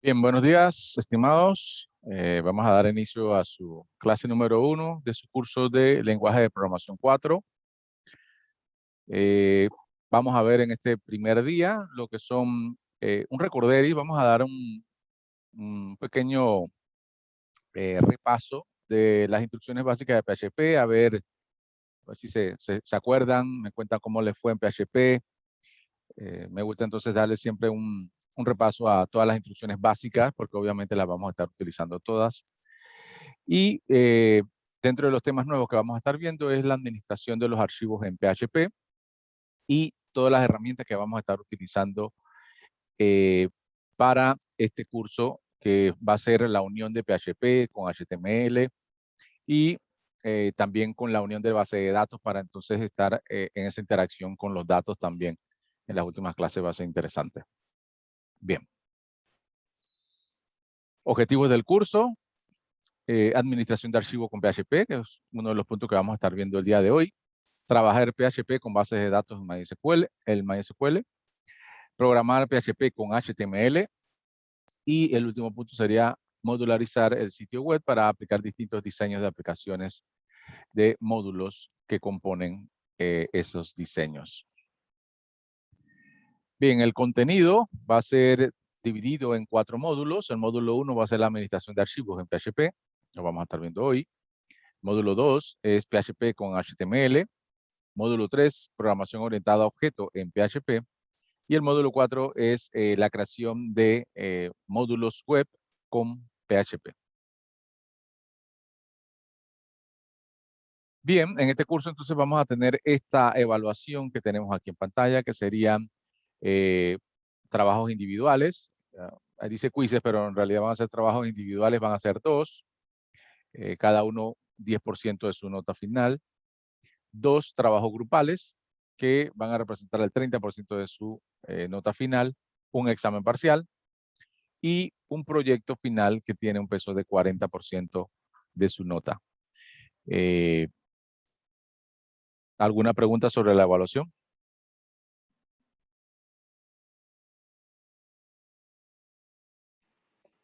Bien, buenos días, estimados. Vamos a dar inicio a su clase número 1 de su curso de lenguaje de programación 4. Vamos a ver en este primer día lo que son un recorderis. Vamos a dar un pequeño repaso de las instrucciones básicas de PHP, a ver si se acuerdan, me cuentan cómo les fue en PHP. Me gusta entonces darle siempre un repaso a todas las instrucciones básicas, porque obviamente las vamos a estar utilizando todas. Y dentro de los temas nuevos que vamos a estar viendo es la administración de los archivos en PHP y todas las herramientas que vamos a estar utilizando eh, para este curso, que va a ser la unión de PHP con HTML y también con la unión de base de datos, para entonces estar en esa interacción con los datos también. En las últimas clases va a ser interesante. Bien. Objetivos del curso: administración de archivos con PHP, que es uno de los puntos que vamos a estar viendo el día de hoy. Trabajar PHP con bases de datos en MySQL, programar PHP con HTML, y el último punto sería modularizar el sitio web para aplicar distintos diseños de aplicaciones de módulos que componen esos diseños. Bien, el contenido va a ser dividido en 4 módulos. El módulo 1 va a ser la administración de archivos en PHP, lo vamos a estar viendo hoy. Módulo 2 es PHP con HTML. Módulo 3, programación orientada a objetos en PHP. Y el módulo 4 es la creación de módulos web con PHP. Bien, en este curso entonces vamos a tener esta evaluación que tenemos aquí en pantalla, que serían trabajos individuales. Ahí dice quizzes, pero en realidad van a ser trabajos individuales, van a ser 2, cada uno 10% de su nota final. 2 trabajos grupales, que van a representar el 30% de su nota final. Un examen parcial y un proyecto final que tiene un peso de 40% de su nota. ¿Alguna pregunta sobre la evaluación?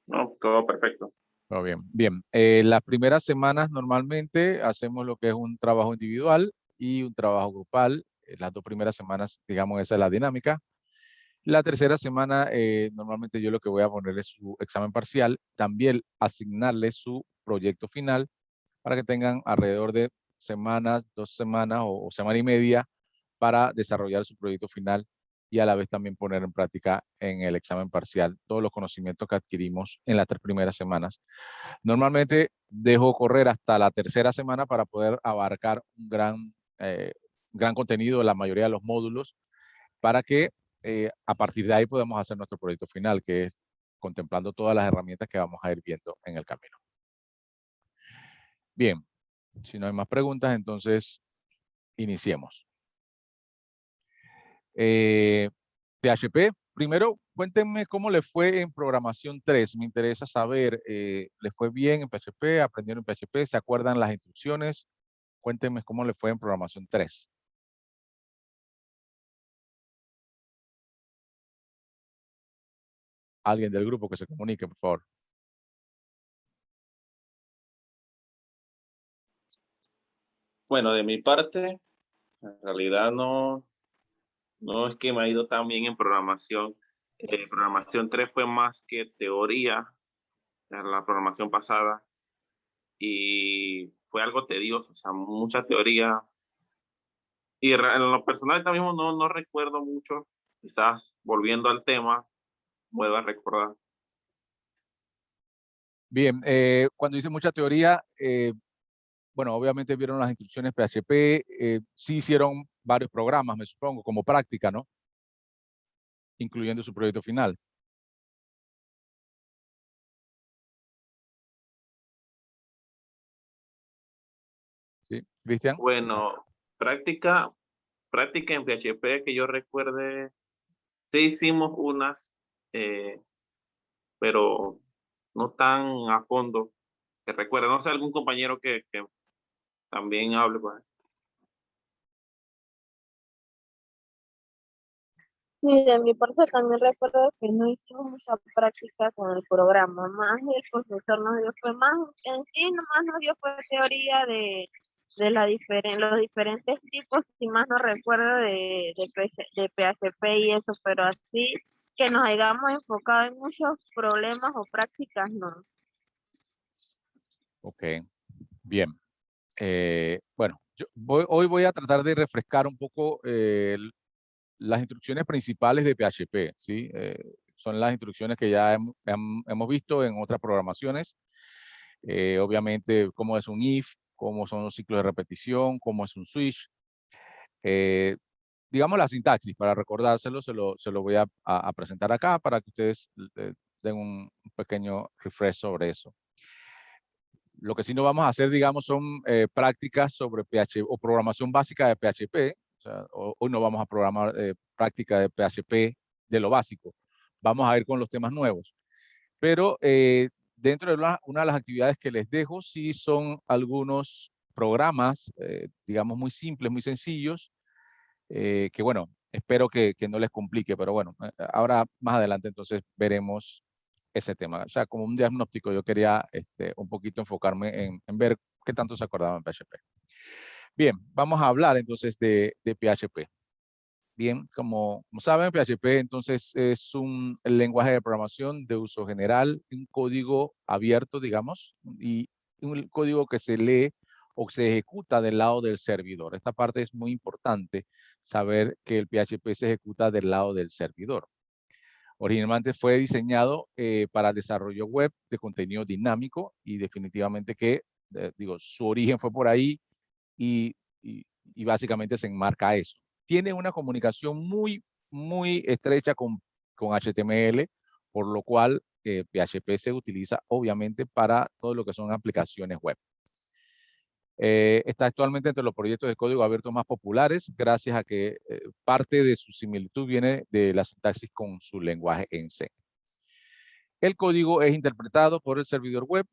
No, todo perfecto. Oh, bien, bien. Las primeras semanas normalmente hacemos lo que es un trabajo individual y un trabajo grupal. Las 2 primeras semanas, digamos, esa es la dinámica. La tercera semana, normalmente yo lo que voy a poner es su examen parcial, también asignarle su proyecto final, para que tengan alrededor de semanas, 2 semanas o semana y media para desarrollar su proyecto final, y a la vez también poner en práctica en el examen parcial todos los conocimientos que adquirimos en las 3 primeras semanas. Normalmente dejo correr hasta la tercera semana para poder abarcar un gran contenido de la mayoría de los módulos, para que a partir de ahí podamos hacer nuestro proyecto final, que es contemplando todas las herramientas que vamos a ir viendo en el camino. Bien, si no hay más preguntas, entonces iniciemos. PHP, primero cuéntenme cómo le fue en programación 3. Me interesa saber, ¿le fue bien en PHP? ¿Aprendieron en PHP? ¿Se acuerdan las instrucciones? Cuéntenme cómo le fue en programación 3. Alguien del grupo que se comunique, por favor. Bueno, de mi parte, en realidad no es que me ha ido tan bien en programación. Programación 3 fue más que teoría, la programación pasada, y fue algo tedioso, o sea, mucha teoría. Y en lo personal también no recuerdo mucho, quizás volviendo al tema, vuelvo a recordar. Bien, cuando dice mucha teoría, bueno, obviamente vieron las instrucciones PHP, sí hicieron varios programas, me supongo, como práctica, ¿no? Incluyendo su proyecto final. ¿Sí? Cristian. Bueno, práctica, práctica en PHP que yo recuerde, sí hicimos unas, eh, pero no tan a fondo que recuerde. No sé, algún compañero que también hable con él. Sí, de mi parte también recuerdo que no hicimos mucha práctica con el programa, más el profesor nos dio fue más, en sí nomás nos dio fue teoría de los diferentes tipos, si más no recuerdo, de PHP y eso, pero así que nos hayamos enfocado en muchos problemas o prácticas, no. Ok, bien. Bueno, hoy voy a tratar de refrescar un poco las instrucciones principales de PHP, ¿sí? Son las instrucciones que ya hemos visto en otras programaciones. Obviamente, cómo es un if, cómo son los ciclos de repetición, cómo es un switch. Digamos la sintaxis, para recordárselo, se lo voy a presentar acá para que ustedes den un pequeño refresh sobre eso. Lo que sí no vamos a hacer, digamos, son prácticas sobre PHP o programación básica de PHP. O sea, hoy no vamos a programar práctica de PHP de lo básico. Vamos a ir con los temas nuevos. Pero dentro de una de las actividades que les dejo, sí son algunos programas, digamos, muy simples, muy sencillos, que bueno, espero que no les complique, pero bueno, ahora más adelante entonces veremos ese tema. O sea, como un diagnóstico, yo quería un poquito enfocarme en ver qué tanto se acordaban en PHP. Bien, vamos a hablar entonces de PHP. Bien, como saben, PHP entonces es un lenguaje de programación de uso general, un código abierto, digamos, y un código que se lee o se ejecuta del lado del servidor. Esta parte es muy importante, saber que el PHP se ejecuta del lado del servidor. Originalmente fue diseñado para el desarrollo web de contenido dinámico y definitivamente que, digo, su origen fue por ahí y, y básicamente se enmarca a eso. Tiene una comunicación muy estrecha con HTML, por lo cual PHP se utiliza obviamente para todo lo que son aplicaciones web. Está actualmente entre los proyectos de código abierto más populares, gracias a que parte de su similitud viene de la sintaxis con su lenguaje en C. El código es interpretado por el servidor web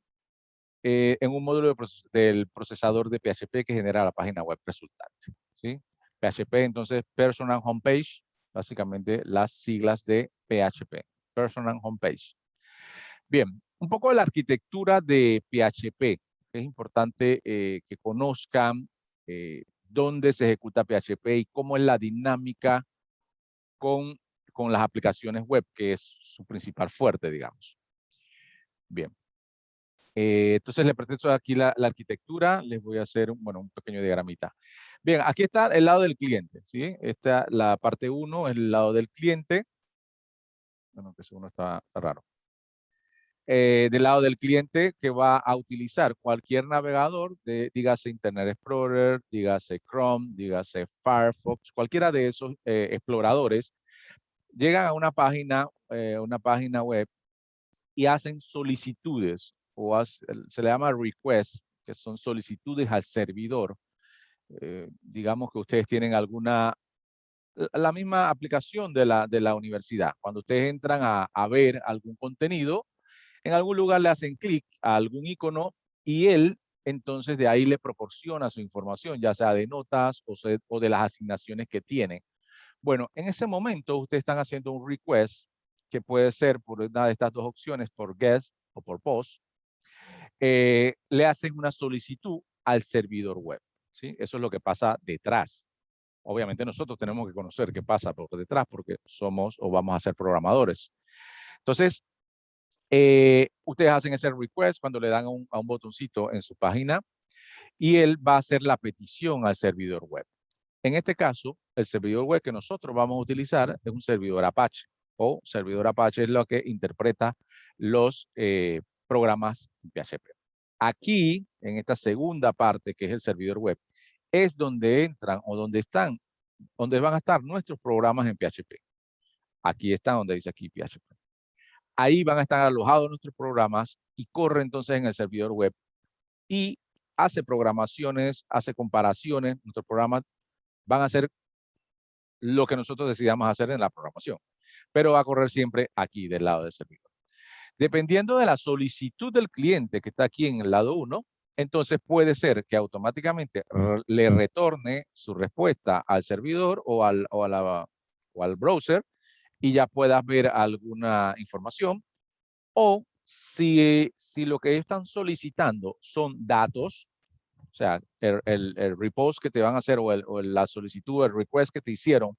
en un módulo del procesador de PHP que genera la página web resultante. ¿Sí? PHP, entonces, Personal Homepage, básicamente las siglas de PHP, Personal Homepage. Bien, un poco de la arquitectura de PHP. Es importante que conozcan dónde se ejecuta PHP y cómo es la dinámica con, con las aplicaciones web, que es su principal fuerte, digamos. Bien. Entonces les presento aquí la arquitectura, les voy a hacer un pequeño diagramita. Bien, aquí está el lado del cliente, ¿sí? Esta, la parte 1 es el lado del cliente. Bueno, que uno está raro. Del lado del cliente que va a utilizar cualquier navegador, dígase Internet Explorer, dígase Chrome, dígase Firefox, cualquiera de esos exploradores, llegan a una página web y hacen solicitudes o se le llama request, que son solicitudes al servidor. Digamos que ustedes tienen la misma aplicación de la universidad. Cuando ustedes entran a ver algún contenido, en algún lugar le hacen clic a algún icono y él entonces de ahí le proporciona su información, ya sea de notas o de las asignaciones que tienen. Bueno, en ese momento ustedes están haciendo un request que puede ser por una de estas dos opciones, por guest o por post. Le hacen una solicitud al servidor web. ¿Sí? Eso es lo que pasa detrás. Obviamente nosotros tenemos que conocer qué pasa por detrás porque somos o vamos a ser programadores. Entonces, ustedes hacen ese request cuando le dan a un botoncito en su página y él va a hacer la petición al servidor web. En este caso, el servidor web que nosotros vamos a utilizar es un servidor Apache o servidor Apache es lo que interpreta los programas en PHP. Aquí, en esta segunda parte que es el servidor web, es donde entran o donde van a estar nuestros programas en PHP. Aquí está donde dice aquí PHP. Ahí van a estar alojados nuestros programas y corre entonces en el servidor web y hace programaciones, hace comparaciones. Nuestros programas van a hacer lo que nosotros decidamos hacer en la programación, pero va a correr siempre aquí del lado del servidor. Dependiendo de la solicitud del cliente que está aquí en el lado 1, entonces puede ser que automáticamente le retorne su respuesta al servidor o al browser y ya puedas ver alguna información. O si lo que ellos están solicitando son datos, o sea, el repost que te van a hacer o la solicitud, el request que te hicieron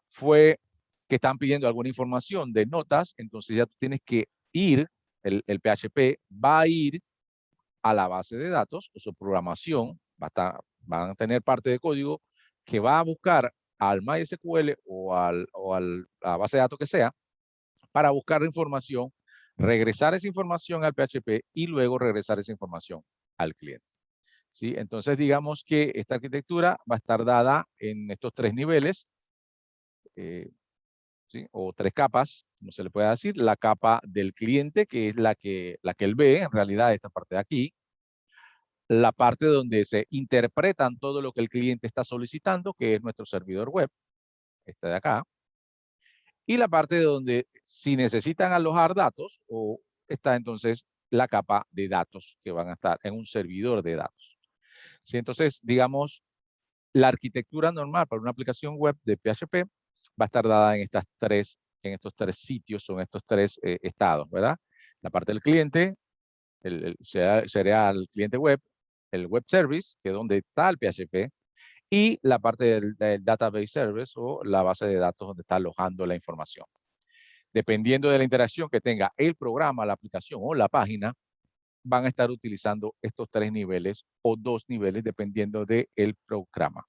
fue que están pidiendo alguna información de notas, entonces ya tú tienes que ir, el PHP va a ir a la base de datos, o su programación van a tener parte de código que va a buscar al MySQL o a la base de datos que sea, para buscar información, regresar esa información al PHP y luego regresar esa información al cliente. ¿Sí? Entonces, digamos que esta arquitectura va a estar dada en estos 3 niveles, ¿sí? O 3 capas, como se le puede decir. La capa del cliente, que es la que él ve, en realidad esta parte de aquí. La parte donde se interpretan todo lo que el cliente está solicitando, que es nuestro servidor web, esta de acá. Y la parte donde si necesitan alojar datos, o está entonces la capa de datos que van a estar en un servidor de datos. ¿Sí? Entonces, digamos, la arquitectura normal para una aplicación web de PHP va a estar dada en estos tres sitios, o en estos 3 estados, ¿verdad? La parte del cliente, sería el cliente web, el web service, que es donde está el PHP, y la parte del database service, o la base de datos donde está alojando la información. Dependiendo de la interacción que tenga el programa, la aplicación o la página, van a estar utilizando estos 3 niveles o 2 niveles, dependiendo del programa.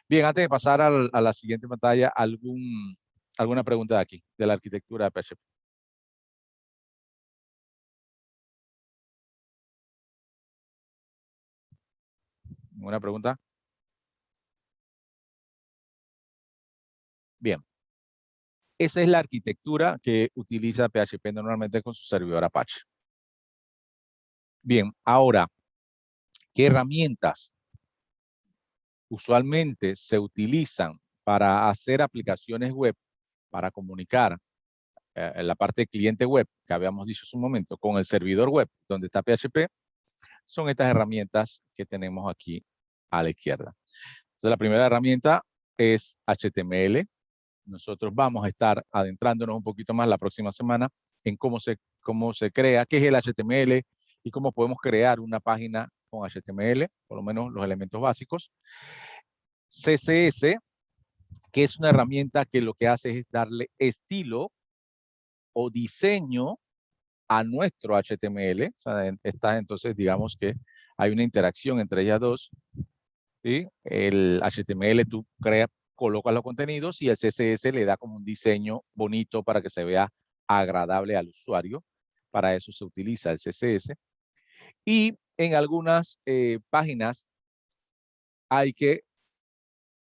Bien, antes de pasar a la siguiente pantalla, ¿alguna pregunta de aquí, de la arquitectura de PHP? ¿Ninguna pregunta? Bien. Esa es la arquitectura que utiliza PHP normalmente con su servidor Apache. Bien, ahora, ¿qué herramientas usualmente se utilizan para hacer aplicaciones web, para comunicar en la parte de cliente web, que habíamos dicho hace un momento, con el servidor web, donde está PHP? Son estas herramientas que tenemos aquí a la izquierda. Entonces, la primera herramienta es HTML. Nosotros vamos a estar adentrándonos un poquito más la próxima semana en cómo se crea, qué es el HTML y cómo podemos crear una página con HTML, por lo menos los elementos básicos. CSS, que es una herramienta que lo que hace es darle estilo o diseño a nuestro HTML. O sea, entonces, digamos que hay una interacción entre ellas dos. ¿Sí? El HTML tú colocas los contenidos, y el CSS le da como un diseño bonito para que se vea agradable al usuario. Para eso se utiliza el CSS. Y en algunas páginas hay que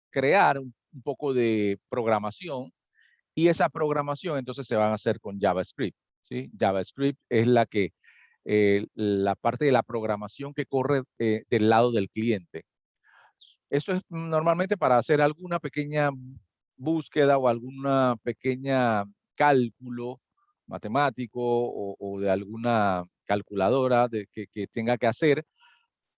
crear un poco de programación, y esa programación entonces se van a hacer con JavaScript. ¿Sí? JavaScript es la parte de la programación que corre del lado del cliente. Eso es normalmente para hacer alguna pequeña búsqueda o alguna pequeña cálculo matemático, o de alguna calculadora que tenga que hacer,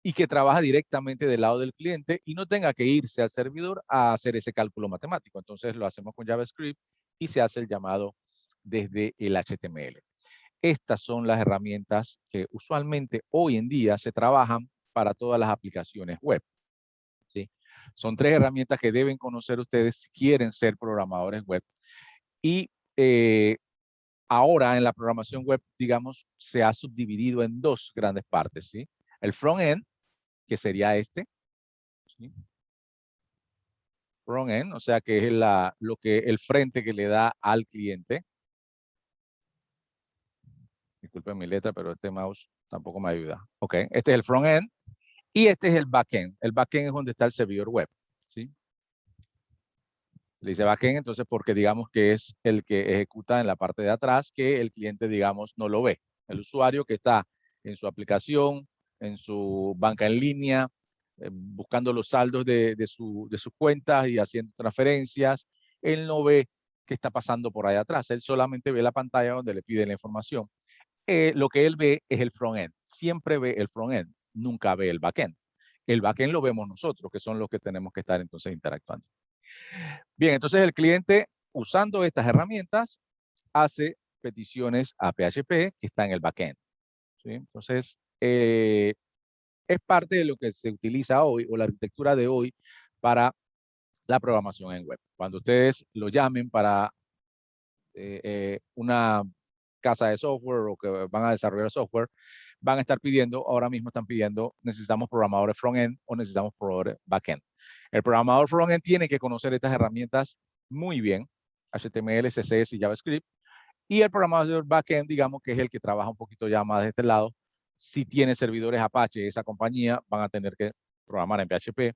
y que trabaja directamente del lado del cliente y no tenga que irse al servidor a hacer ese cálculo matemático. Entonces lo hacemos con JavaScript y se hace el llamado desde el HTML. Estas son las herramientas que usualmente hoy en día se trabajan para todas las aplicaciones web. ¿Sí? Son 3 herramientas que deben conocer ustedes si quieren ser programadores web. Y ahora en la programación web, digamos, se ha subdividido en 2 grandes partes. ¿Sí? El front-end, que sería este. ¿Sí? Front-end, o sea que es el frente que le da al cliente. Disculpen mi letra, pero este mouse tampoco me ayuda. Ok, este es el front-end y este es el back-end. El back-end es donde está el servidor web. ¿Sí? Le dice backend, entonces, porque digamos que es el que ejecuta en la parte de atrás, que el cliente, digamos, no lo ve. El usuario que está en su aplicación, en su banca en línea, buscando los saldos de sus cuentas y haciendo transferencias, él no ve qué está pasando por ahí atrás. Él solamente ve la pantalla donde le pide la información. Lo que él ve es el front-end. Siempre ve el front-end, nunca ve el back-end. El back-end lo vemos nosotros, que son los que tenemos que estar entonces interactuando. Bien, entonces el cliente usando estas herramientas, hace peticiones a PHP que está en el backend. ¿Sí? Entonces, es parte de lo que se utiliza hoy, o la arquitectura de hoy, para la programación en web. Cuando ustedes lo llamen para una casa de software o que van a desarrollar software, van a estar pidiendo, ahora mismo están pidiendo, necesitamos programadores front-end o necesitamos programadores back-end. El programador front-end tiene que conocer estas herramientas muy bien, HTML, CSS y JavaScript, y el programador back-end, digamos que es el que trabaja un poquito ya más de este lado. Si tiene servidores Apache, esa compañía, van a tener que programar en PHP.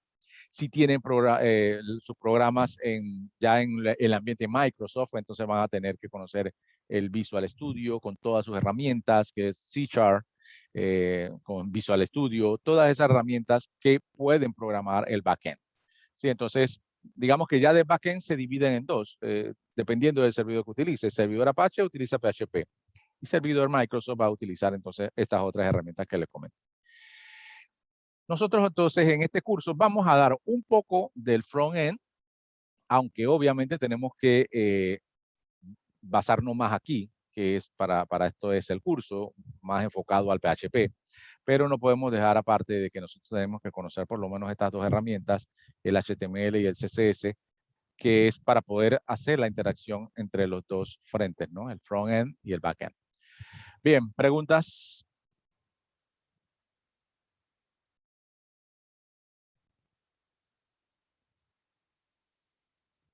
Si tienen sus programas ya en el ambiente Microsoft, entonces van a tener que conocer el Visual Studio con todas sus herramientas, que es C#, con Visual Studio, todas esas herramientas que pueden programar el backend. Sí, entonces, digamos que ya de backend se dividen en dos, dependiendo del servidor que utilice. El servidor Apache utiliza PHP y servidor Microsoft va a utilizar entonces estas otras herramientas que les comento. Nosotros entonces en este curso vamos a dar un poco del front-end, aunque obviamente tenemos que basarnos más aquí, que es para esto es el curso, más enfocado al PHP. Pero no podemos dejar aparte de que nosotros tenemos que conocer por lo menos estas dos herramientas, el HTML y el CSS, que es para poder hacer la interacción entre los dos frentes, ¿no? El front-end y el back-end. Bien, preguntas.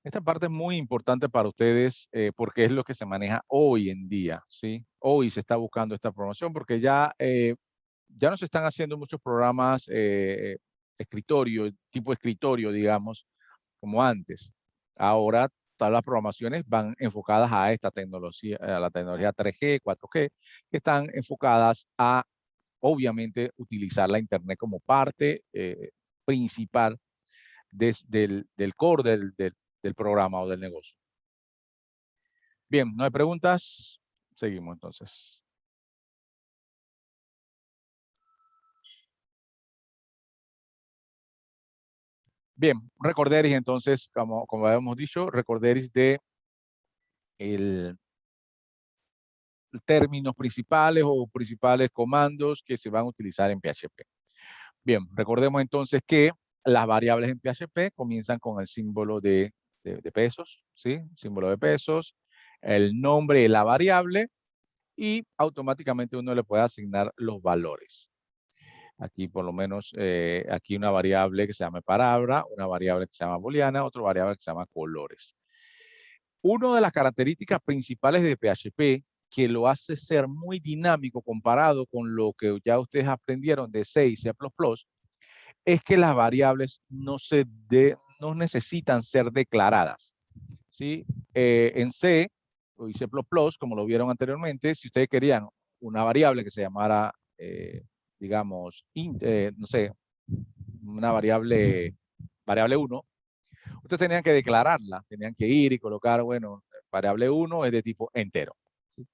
Esta parte es muy importante para ustedes porque es lo que se maneja hoy en día, ¿sí? Hoy se está buscando esta promoción porque ya no se están haciendo muchos programas tipo escritorio, digamos, como antes. Ahora todas las programaciones van enfocadas a esta tecnología, a la tecnología 3G, 4G, que están enfocadas a, obviamente, utilizar la Internet como parte principal del core del programa o del negocio. Bien, ¿no hay preguntas? Seguimos entonces. Bien, recorderis entonces, como habíamos dicho, recorderis de términos principales o principales comandos que se van a utilizar en PHP. Bien, recordemos entonces que las variables en PHP comienzan con el símbolo de pesos, ¿sí? Símbolo de pesos, el nombre de la variable y automáticamente uno le puede asignar los valores. Aquí por lo menos, aquí una variable que se llama palabra, una variable que se llama booleana, otra variable que se llama colores. Una de las características principales de PHP que lo hace ser muy dinámico comparado con lo que ya ustedes aprendieron de C y C++, es que las variables no necesitan ser declaradas. ¿Sí? En C y C++, como lo vieron anteriormente, si ustedes querían una variable que se llamara, digamos, no sé, una variable 1, ustedes tenían que declararla, tenían que ir y colocar, bueno, variable 1 es de tipo entero. ¿Sí?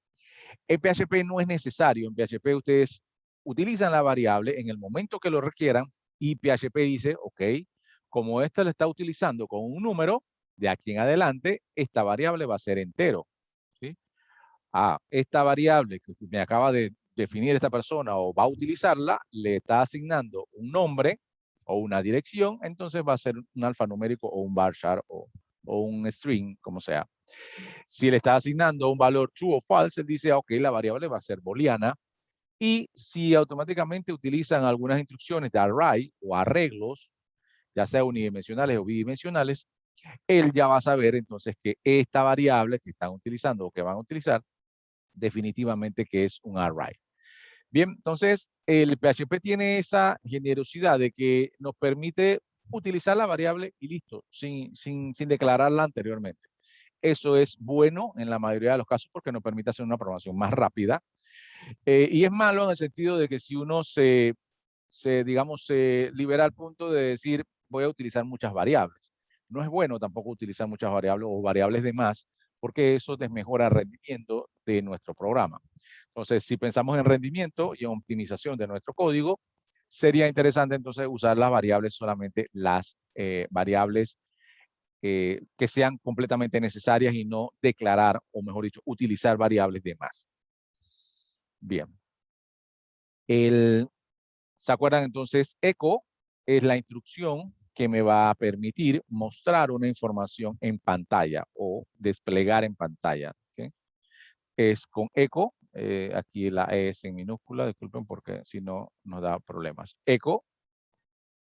En PHP no es necesario, en PHP ustedes utilizan la variable en el momento que lo requieran y PHP dice, ok, como esta la está utilizando con un número, de aquí en adelante, esta variable va a ser entero. ¿Sí? Esta variable que me acaba de definir esta persona o va a utilizarla, le está asignando un nombre o una dirección, entonces va a ser un alfanumérico o un varchar o un string, como sea. Si le está asignando un valor true o false, él dice, ok, la variable va a ser booleana. Y si automáticamente utilizan algunas instrucciones de array o arreglos, ya sea unidimensionales o bidimensionales, él ya va a saber entonces que esta variable que están utilizando o que van a utilizar definitivamente que es un array. Bien, entonces el PHP tiene esa generosidad de que nos permite utilizar la variable y listo, sin declararla anteriormente. Eso es bueno en la mayoría de los casos porque nos permite hacer una programación más rápida. Y es malo en el sentido de que si uno digamos, se libera al punto de decir voy a utilizar muchas variables. No es bueno tampoco utilizar muchas variables o variables de más porque eso desmejora el rendimiento de nuestro programa. Entonces, si pensamos en rendimiento y en optimización de nuestro código, sería interesante entonces usar las variables solamente las variables que sean completamente necesarias y no declarar, o mejor dicho, utilizar variables de más. Bien. ¿Se acuerdan entonces? Echo es la instrucción que me va a permitir mostrar una información en pantalla o desplegar en pantalla. ¿Okay? Es con echo, aquí la E es en minúscula, disculpen porque si no nos da problemas. Echo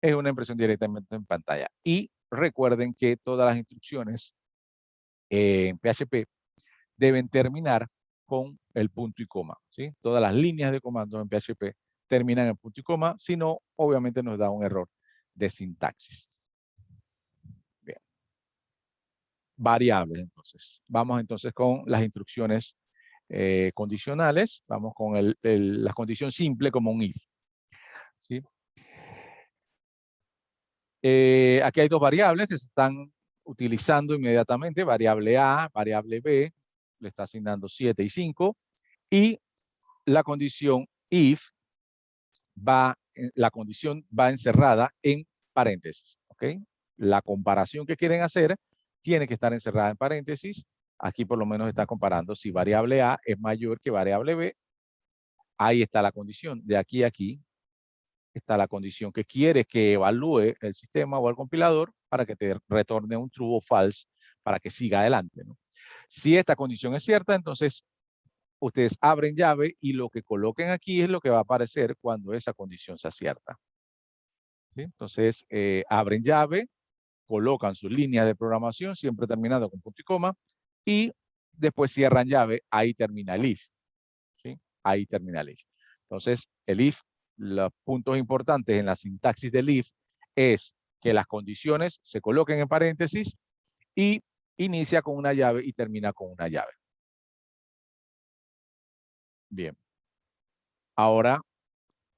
es una impresión directamente en pantalla. Y recuerden que todas las instrucciones en PHP deben terminar con el punto y coma. ¿Sí? Todas las líneas de comandos en PHP terminan en punto y coma, si no, obviamente nos da un error de sintaxis. Bien. Variables, entonces. Vamos entonces con las instrucciones condicionales. Vamos con la condición simple como un if. ¿Sí? Aquí hay dos variables que se están utilizando inmediatamente. Variable A, variable B, le está asignando 7 y 5. Y la condición if la condición va encerrada en paréntesis. ¿Ok? La comparación que quieren hacer tiene que estar encerrada en paréntesis. Aquí por lo menos está comparando si variable A es mayor que variable B. Ahí está la condición. De aquí a aquí está la condición que quiere que evalúe el sistema o el compilador para que te retorne un true o false para que siga adelante, ¿no? Si esta condición es cierta, entonces ustedes abren llave y lo que coloquen aquí es lo que va a aparecer cuando esa condición sea cierta. ¿Sí? Entonces, abren llave, colocan sus líneas de programación, siempre terminando con punto y coma, y después cierran llave, ahí termina el if. ¿Sí? Ahí termina el if. Entonces, el if, los puntos importantes en la sintaxis del if es que las condiciones se coloquen en paréntesis y inicia con una llave y termina con una llave. Bien. Ahora,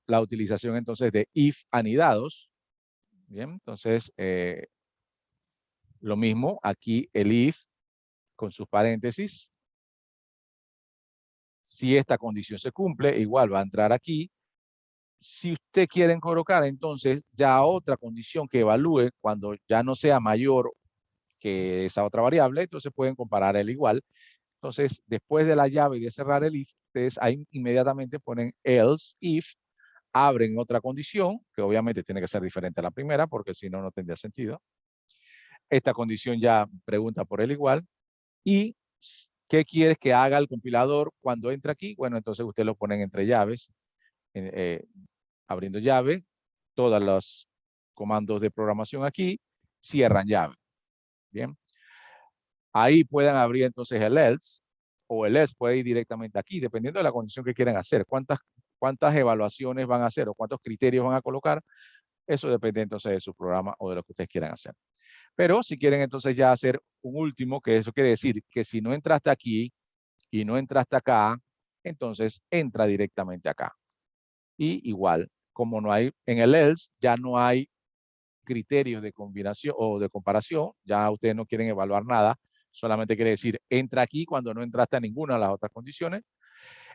la utilización entonces de if anidados. Bien, entonces, lo mismo, aquí el if con sus paréntesis. Si esta condición se cumple, igual va a entrar aquí. Si usted quiere colocar entonces ya otra condición que evalúe cuando ya no sea mayor que esa otra variable, entonces pueden comparar el igual. Entonces, después de la llave y de cerrar el if, ustedes ahí inmediatamente ponen else if, abren otra condición, que obviamente tiene que ser diferente a la primera, porque si no, no tendría sentido. Esta condición ya pregunta por el igual. ¿Y qué quieres que haga el compilador cuando entra aquí? Bueno, entonces usted lo ponen entre llaves, abriendo llave, todos los comandos de programación aquí, cierran llave. Bien. Ahí pueden abrir entonces el else, o el else puede ir directamente aquí, dependiendo de la condición que quieran hacer. ¿Cuántas evaluaciones van a hacer o cuántos criterios van a colocar? Eso depende entonces de su programa o de lo que ustedes quieran hacer. Pero si quieren entonces ya hacer un último, que eso quiere decir que si no entraste aquí y no entraste acá, entonces entra directamente acá. Y igual, como no hay, en el else ya no hay criterios de combinación o de comparación, ya ustedes no quieren evaluar nada, solamente quiere decir entra aquí cuando no entraste a ninguna de las otras condiciones.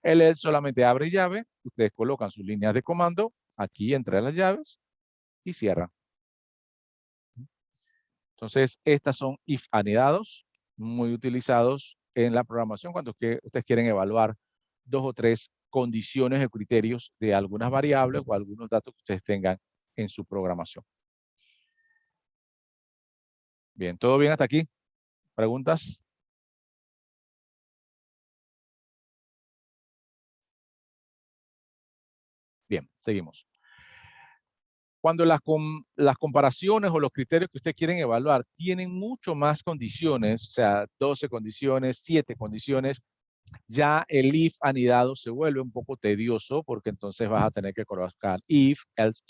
El else solamente abre llave, ustedes colocan sus líneas de comando aquí entre las llaves y cierran. Entonces, estas son if anidados, muy utilizados en la programación cuando ustedes quieren evaluar 2 o 3 condiciones o criterios de algunas variables o algunos datos que ustedes tengan en su programación. Bien, ¿todo bien hasta aquí? ¿Preguntas? Bien, seguimos. Cuando las comparaciones o los criterios que ustedes quieren evaluar tienen mucho más condiciones, o sea, 12 condiciones, 7 condiciones, ya el if anidado se vuelve un poco tedioso porque entonces vas a tener que colocar if, else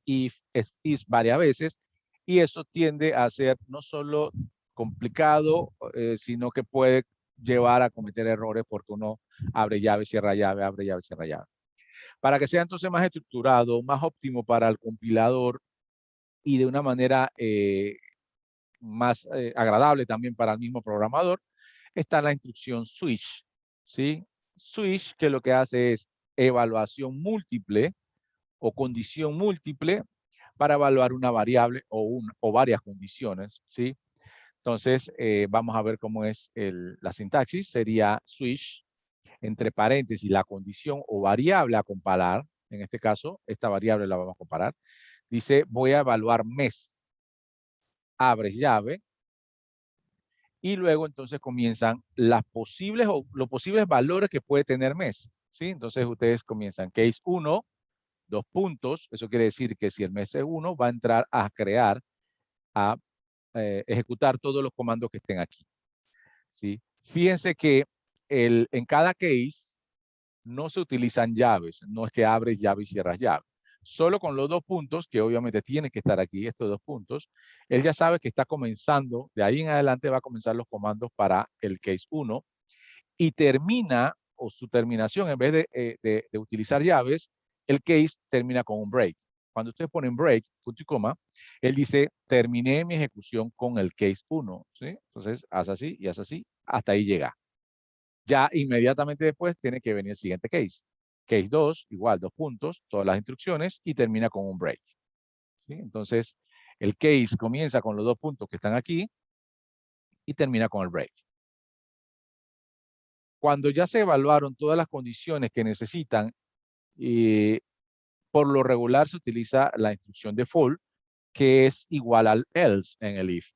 if, varias veces y eso tiende a ser no solo complicado, sino que puede llevar a cometer errores porque uno abre llave, cierra llave, abre llave, cierra llave. Para que sea entonces más estructurado, más óptimo para el compilador y de una manera más agradable también para el mismo programador, está la instrucción switch. ¿Sí? Switch, que lo que hace es evaluación múltiple o condición múltiple para evaluar una variable o varias condiciones. ¿Sí? Entonces, vamos a ver cómo es la sintaxis. Sería switch, entre paréntesis, la condición o variable a comparar. En este caso, esta variable la vamos a comparar. Dice, voy a evaluar mes. Abres llave. Y luego entonces comienzan los posibles valores que puede tener mes. ¿Sí? Entonces ustedes comienzan case 1, 2 puntos. Eso quiere decir que si el mes es 1, va a entrar a crear, a ejecutar todos los comandos que estén aquí. ¿Sí? Fíjense que en cada case no se utilizan llaves. No es que abres llave y cierras llave. Solo con los 2 puntos, que obviamente tienen que estar aquí, estos 2 puntos, él ya sabe que está comenzando, de ahí en adelante va a comenzar los comandos para el case 1 y termina, o su terminación, en vez de utilizar llaves, el case termina con un break. Cuando ustedes ponen break, punto y coma, él dice, terminé mi ejecución con el case 1. ¿Sí? Entonces, haz así y haz así, hasta ahí llega. Ya inmediatamente después tiene que venir el siguiente case. Case 2, igual, 2 puntos, todas las instrucciones y termina con un break. ¿Sí? Entonces, el case comienza con los 2 puntos que están aquí y termina con el break. Cuando ya se evaluaron todas las condiciones que necesitan, por lo regular se utiliza la instrucción default, que es igual al else en el if.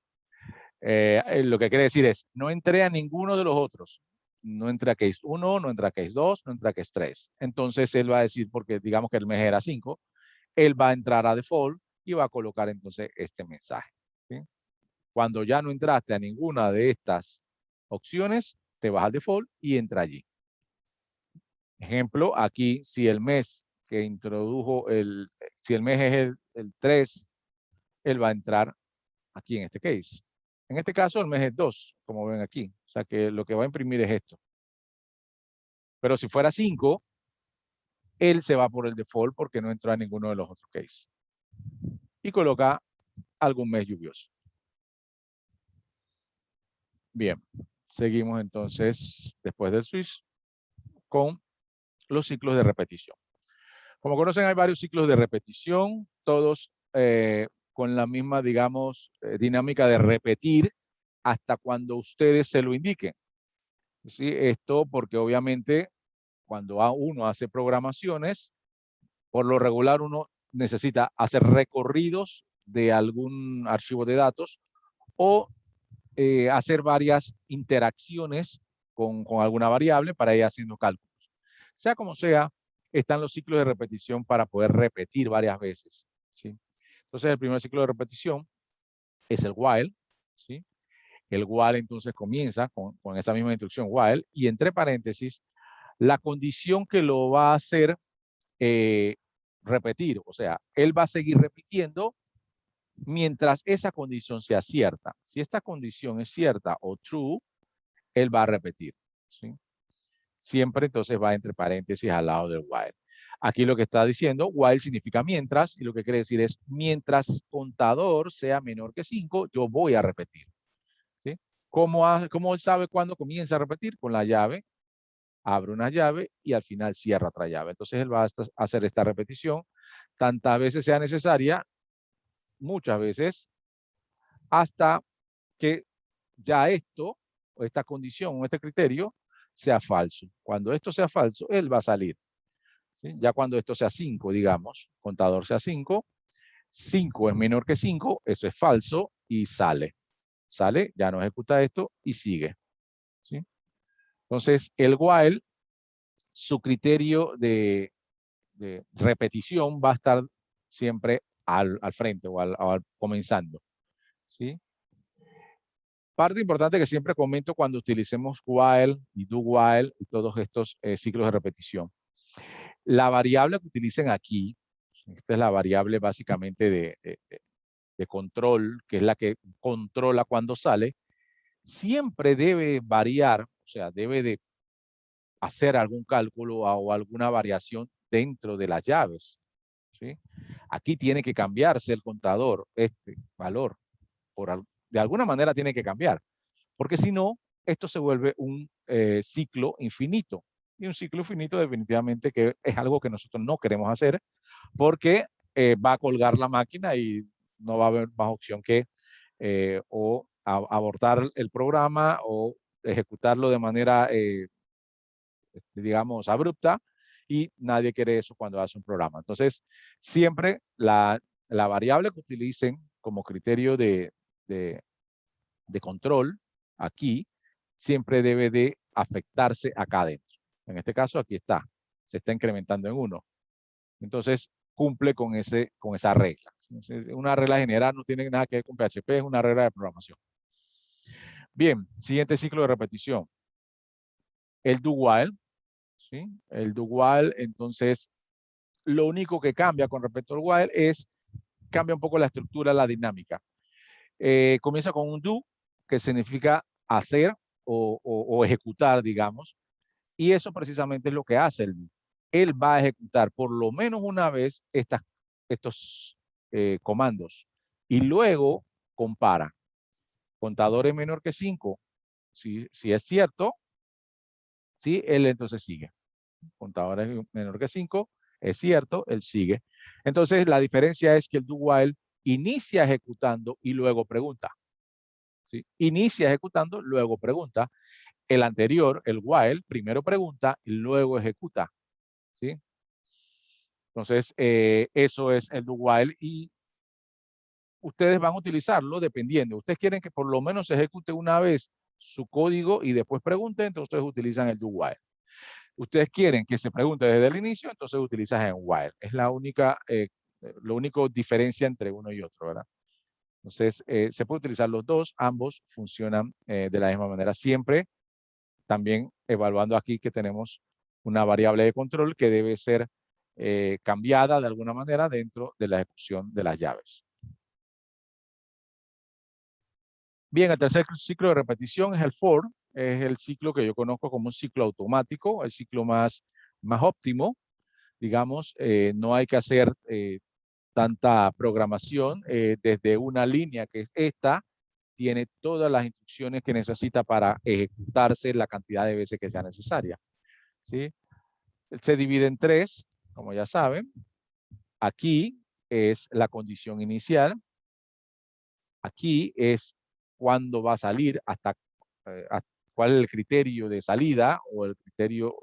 Lo que quiere decir es, no entré a ninguno de los otros. No entra case 1, no entra case 2, no entra case 3. Entonces él va a decir, porque digamos que el mes era 5, él va a entrar a default y va a colocar entonces este mensaje. ¿Sí? Cuando ya no entraste a ninguna de estas opciones, te vas al default y entra allí. Ejemplo, aquí si el mes que introdujo, si el mes es el 3, él va a entrar aquí en este case. En este caso el mes es 2, como ven aquí. O sea que lo que va a imprimir es esto. Pero si fuera 5, él se va por el default porque no entró a ninguno de los otros cases. Y coloca algún mes lluvioso. Bien, seguimos entonces después del switch con los ciclos de repetición. Como conocen, hay varios ciclos de repetición, todos con la misma, digamos, dinámica de repetir hasta cuando ustedes se lo indiquen. ¿Sí? Esto porque obviamente cuando uno hace programaciones, por lo regular uno necesita hacer recorridos de algún archivo de datos o hacer varias interacciones con alguna variable para ir haciendo cálculos. Sea como sea, están los ciclos de repetición para poder repetir varias veces. ¿Sí? Entonces, el primer ciclo de repetición es el while. ¿Sí? El while entonces comienza con esa misma instrucción while y entre paréntesis la condición que lo va a hacer repetir. O sea, él va a seguir repitiendo mientras esa condición sea cierta. Si esta condición es cierta o true, él va a repetir. ¿Sí? Siempre entonces va entre paréntesis al lado del while. Aquí lo que está diciendo, while significa mientras, y lo que quiere decir es, mientras contador sea menor que 5, yo voy a repetir. ¿Sí? ¿Cómo él sabe cuándo comienza a repetir? Con la llave, abre una llave y al final cierra otra llave. Entonces él va a hacer esta repetición tantas veces sea necesaria, muchas veces, hasta que ya esto, o esta condición, o este criterio, sea falso. Cuando esto sea falso, él va a salir. ¿Sí? Ya cuando esto sea 5, digamos, contador sea 5, 5 es menor que 5, eso es falso y sale. Sale, ya no ejecuta esto y sigue. ¿Sí? Entonces, el while, su criterio de repetición va a estar siempre al frente o comenzando. ¿Sí? Parte importante que siempre comento cuando utilicemos while y do while y todos estos ciclos de repetición. La variable que utilicen aquí, esta es la variable básicamente de control, que es la que controla cuando sale, siempre debe variar, o sea, debe de hacer algún cálculo o alguna variación dentro de las llaves. ¿Sí? Aquí tiene que cambiarse el contador, este valor, de alguna manera tiene que cambiar, porque si no, esto se vuelve un ciclo infinito. Y un ciclo infinito definitivamente que es algo que nosotros no queremos hacer, porque va a colgar la máquina y no va a haber más opción que o abortar el programa o ejecutarlo de manera, digamos, abrupta, y nadie quiere eso cuando hace un programa. Entonces, siempre la variable que utilicen como criterio de control aquí, siempre debe de afectarse acá adentro. En este caso, aquí está, se está incrementando en 1. Entonces, cumple con esa regla. Entonces, una regla general, no tiene nada que ver con PHP, es una regla de programación. Bien, siguiente ciclo de repetición. El do while, ¿sí? El do while, entonces, lo único que cambia con respecto al while es, cambia un poco la estructura, la dinámica. Comienza con un do, que significa hacer o ejecutar, digamos, y eso precisamente es lo que hace el do. Él va a ejecutar por lo menos una vez estos comandos y luego compara. Contador es menor que 5. Si es cierto, ¿sí? Él entonces sigue. Contador es menor que 5, es cierto, él sigue. Entonces la diferencia es que el do while inicia ejecutando y luego pregunta. ¿Sí? Inicia ejecutando, luego pregunta. El anterior, el while, primero pregunta y luego ejecuta. ¿Sí? Entonces, eso es el do while y ustedes van a utilizarlo dependiendo. Ustedes quieren que por lo menos se ejecute una vez su código y después pregunten, entonces utilizan el do while. Ustedes quieren que se pregunte desde el inicio, entonces utilizan el while. Es la única, lo único diferencia entre uno y otro, ¿verdad? Entonces, se puede utilizar los dos, ambos funcionan de la misma manera siempre. También evaluando aquí que tenemos una variable de control que debe ser cambiada de alguna manera dentro de la ejecución de las llaves. Bien, el tercer ciclo de repetición es el for. Es el ciclo que yo conozco como un ciclo automático, el ciclo más óptimo. Digamos, no hay que hacer tanta programación. Desde una línea que es esta, tiene todas las instrucciones que necesita para ejecutarse la cantidad de veces que sea necesaria. ¿Sí? Se divide en 3, como ya saben. Aquí es la condición inicial. Aquí es cuándo va a salir, cuál es el criterio de salida o el criterio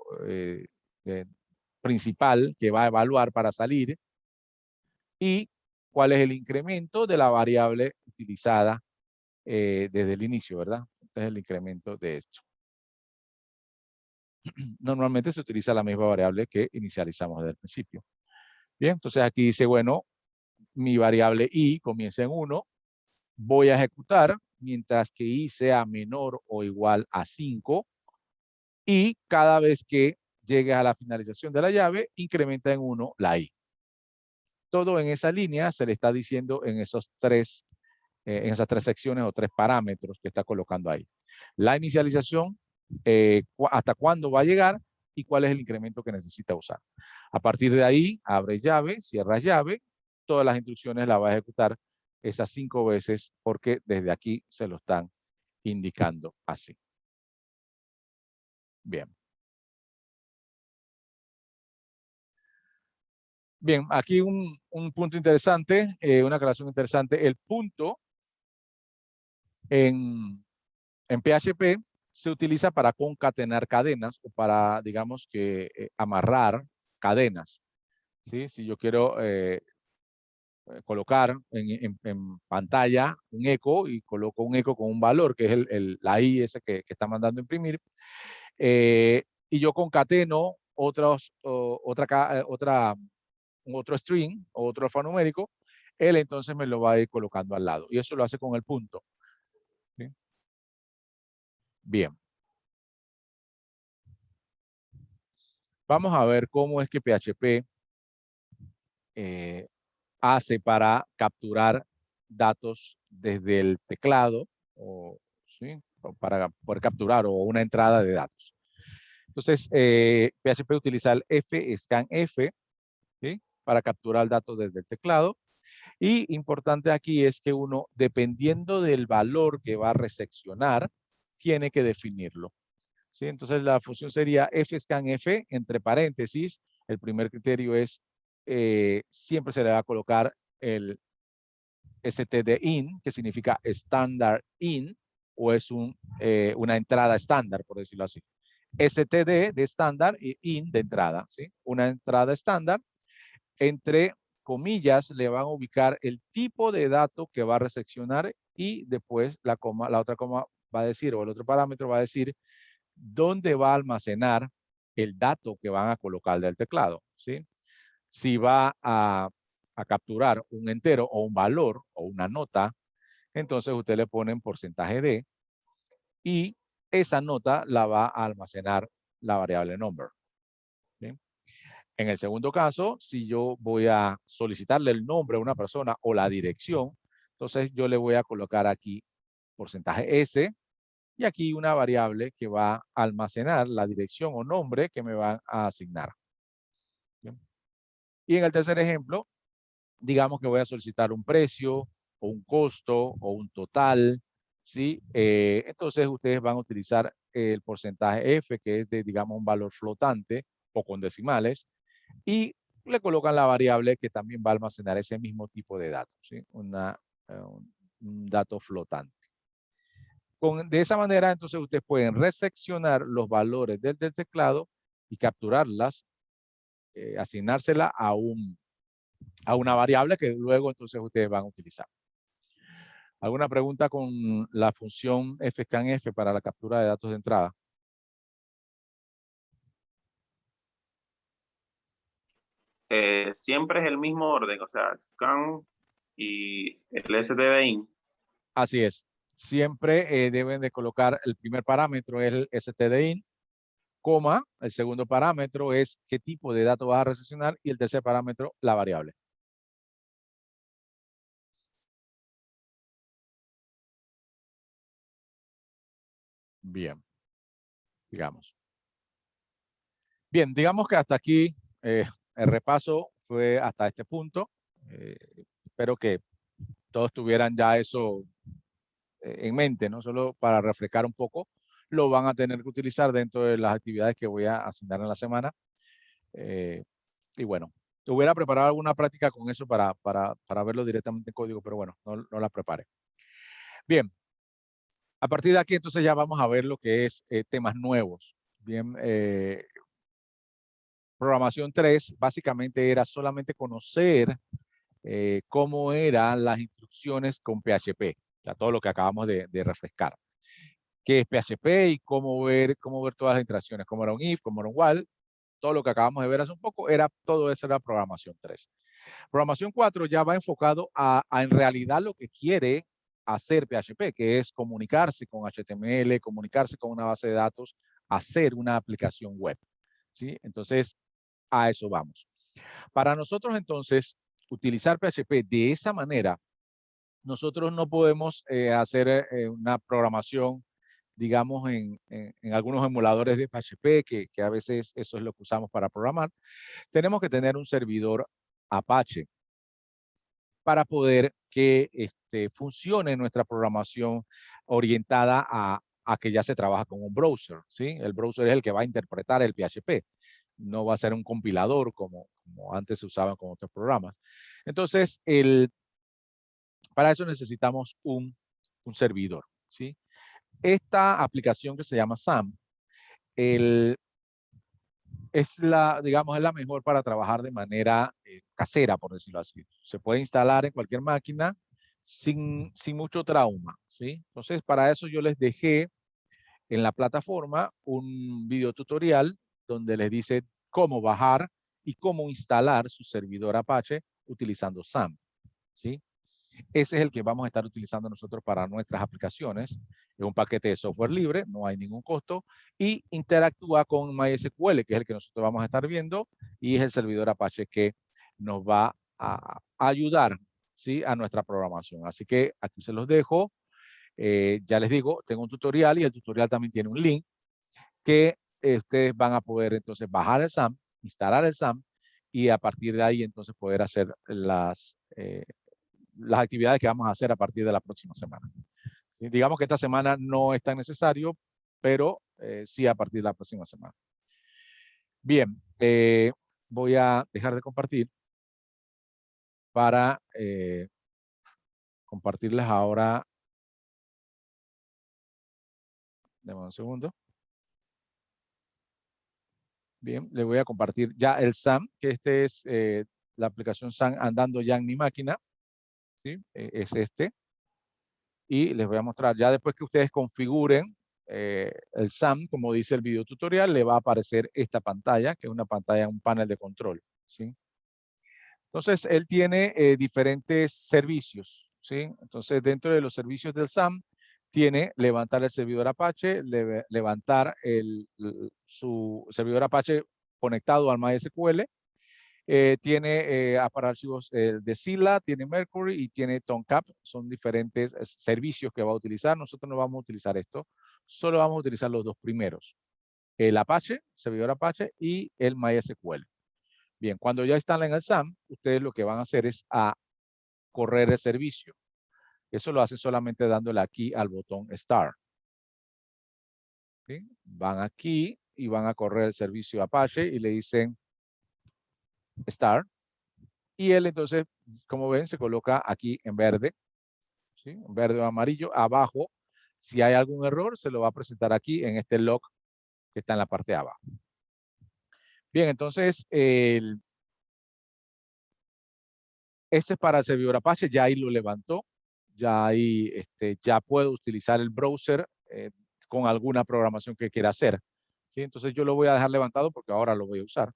principal que va a evaluar para salir, y cuál es el incremento de la variable utilizada desde el inicio, ¿verdad? Este es el incremento de esto. Normalmente se utiliza la misma variable que inicializamos desde el principio. Bien, entonces aquí dice, bueno, mi variable i comienza en 1, voy a ejecutar mientras que i sea menor o igual a 5, y cada vez que llegue a la finalización de la llave, incrementa en 1 la i. Todo en esa línea se le está diciendo en esas tres secciones o 3 parámetros que está colocando ahí. La inicialización, hasta cuándo va a llegar y cuál es el incremento que necesita usar. A partir de ahí, abre llave, cierra llave, todas las instrucciones las va a ejecutar esas 5 veces porque desde aquí se lo están indicando así. Bien. Bien, aquí un punto interesante, una aclaración interesante. El punto en PHP se utiliza para concatenar cadenas o para, digamos que, amarrar cadenas. ¿Sí? Si yo quiero colocar en pantalla un eco y coloco un eco con un valor, que es la i ese que está mandando a imprimir, y yo concateno otro string o otro alfanumérico, él entonces me lo va a ir colocando al lado. Y eso lo hace con el punto. ¿Sí? Bien. Vamos a ver cómo es que PHP hace para capturar datos desde el teclado, ¿sí? O para poder capturar o una entrada de datos. Entonces, PHP utiliza el fscanf, ¿sí? Para capturar datos desde el teclado. Y importante aquí es que uno, dependiendo del valor que va a reseccionar, tiene que definirlo. ¿Sí? Entonces, la función sería fscanf, entre paréntesis. El primer criterio es, siempre se le va a colocar el stdin, que significa standard in, o es una entrada estándar, por decirlo así. STD de estándar y in de entrada, ¿sí? Una entrada estándar. Entre comillas le van a ubicar el tipo de dato que va a recepcionar y después la otra coma va a decir, o el otro parámetro va a decir dónde va a almacenar el dato que van a colocar del teclado, ¿sí? Si va a capturar un entero o un valor o una nota, entonces usted le pone en porcentaje de y esa nota la va a almacenar la variable number. ¿Sí? En el segundo caso, si yo voy a solicitarle el nombre a una persona o la dirección, entonces yo le voy a colocar aquí porcentaje S y aquí una variable que va a almacenar la dirección o nombre que me van a asignar. ¿Bien? Y en el tercer ejemplo, digamos que voy a solicitar un precio o un costo o un total, ¿sí? Entonces ustedes van a utilizar el porcentaje F, que es de, digamos, un valor flotante o con decimales, y le colocan la variable que también va a almacenar ese mismo tipo de datos, ¿sí? Un dato flotante. De esa manera, entonces, ustedes pueden reseccionar los valores del teclado y capturarlas, asignársela a una variable que luego entonces ustedes van a utilizar. ¿Alguna pregunta con la función fscanf para la captura de datos de entrada? Siempre es el mismo orden, o sea, scan y el stdin. Así es. Siempre deben de colocar el primer parámetro es el stdin, coma, el segundo parámetro es qué tipo de datos vas a recepcionar y el tercer parámetro, la variable. Bien, digamos. Bien, digamos que hasta aquí el repaso fue hasta este punto. Espero que todos tuvieran ya eso en mente, ¿no? Solo para refrescar un poco, lo van a tener que utilizar dentro de las actividades que voy a asignar en la semana. Y bueno, hubiera preparado alguna práctica con eso para verlo directamente en código, pero bueno, no la preparé. Bien, a partir de aquí entonces ya vamos a ver lo que es temas nuevos. Bien, programación 3 básicamente era solamente conocer cómo eran las instrucciones con PHP, o sea, todo lo que acabamos de refrescar. Qué es PHP y cómo ver todas las interacciones, cómo era un if, cómo era un while, todo lo que acabamos de ver hace un poco, todo eso era programación 3. Programación 4 ya va enfocado a en realidad lo que quiere hacer PHP, que es comunicarse con HTML, comunicarse con una base de datos, hacer una aplicación web, ¿sí? Entonces, a eso vamos. Para nosotros, entonces, utilizar PHP de esa manera, nosotros no podemos hacer una programación, digamos, en algunos emuladores de PHP, que a veces eso es lo que usamos para programar. Tenemos que tener un servidor Apache para poder que funcione nuestra programación orientada a que ya se trabaja con un browser, ¿sí? El browser es el que va a interpretar el PHP. No va a ser un compilador como antes se usaban con otros programas. Entonces, para eso necesitamos un servidor, ¿sí? Esta aplicación que se llama SAM, digamos, es la mejor para trabajar de manera casera, por decirlo así. Se puede instalar en cualquier máquina sin mucho trauma, ¿sí? Entonces, para eso yo les dejé en la plataforma un video tutorial donde les dice cómo bajar y cómo instalar su servidor Apache utilizando SAM, ¿sí? Ese es el que vamos a estar utilizando nosotros para nuestras aplicaciones. Es un paquete de software libre, no hay ningún costo, y interactúa con MySQL, que es el que nosotros vamos a estar viendo, y es el servidor Apache que nos va a ayudar, ¿sí? A nuestra programación. Así que aquí se los dejo. Ya les digo, tengo un tutorial y el tutorial también tiene un link que ustedes van a poder entonces bajar el SAM, instalar el SAM, y a partir de ahí entonces poder hacer las actividades que vamos a hacer a partir de la próxima semana. ¿Sí? Digamos que esta semana no es tan necesario, pero sí a partir de la próxima semana. Bien, voy a dejar de compartir para compartirles ahora. Deme un segundo. Bien, le voy a compartir ya el SAM, que este es la aplicación SAM andando ya en mi máquina. ¿Sí? Es este. Y les voy a mostrar, ya después que ustedes configuren el SAM, como dice el video tutorial, le va a aparecer esta pantalla, que es una pantalla, un panel de control. ¿Sí? Entonces, él tiene diferentes servicios. ¿Sí? Entonces, dentro de los servicios del SAM, tiene levantar el servidor Apache, levantar su servidor Apache conectado al MySQL. Tiene para archivos de Scylla, tiene Mercury y tiene Tomcat. Son diferentes servicios que va a utilizar. Nosotros no vamos a utilizar esto. Solo vamos a utilizar los dos primeros. El Apache, servidor Apache y el MySQL. Bien, cuando ya están en el SAM, ustedes lo que van a hacer es a correr el servicio. Eso lo hacen solamente dándole aquí al botón Start. ¿Sí? Van aquí y van a correr el servicio Apache y le dicen Start. Y él entonces, como ven, se coloca aquí en verde. ¿Sí? En verde o amarillo. Abajo, si hay algún error, se lo va a presentar aquí en este log que está en la parte de abajo. Bien, entonces, este es para el servidor Apache. Ya ahí lo levantó. Ya ahí ya puedo utilizar el browser con alguna programación que quiera hacer. ¿Sí? Entonces, yo lo voy a dejar levantado porque ahora lo voy a usar.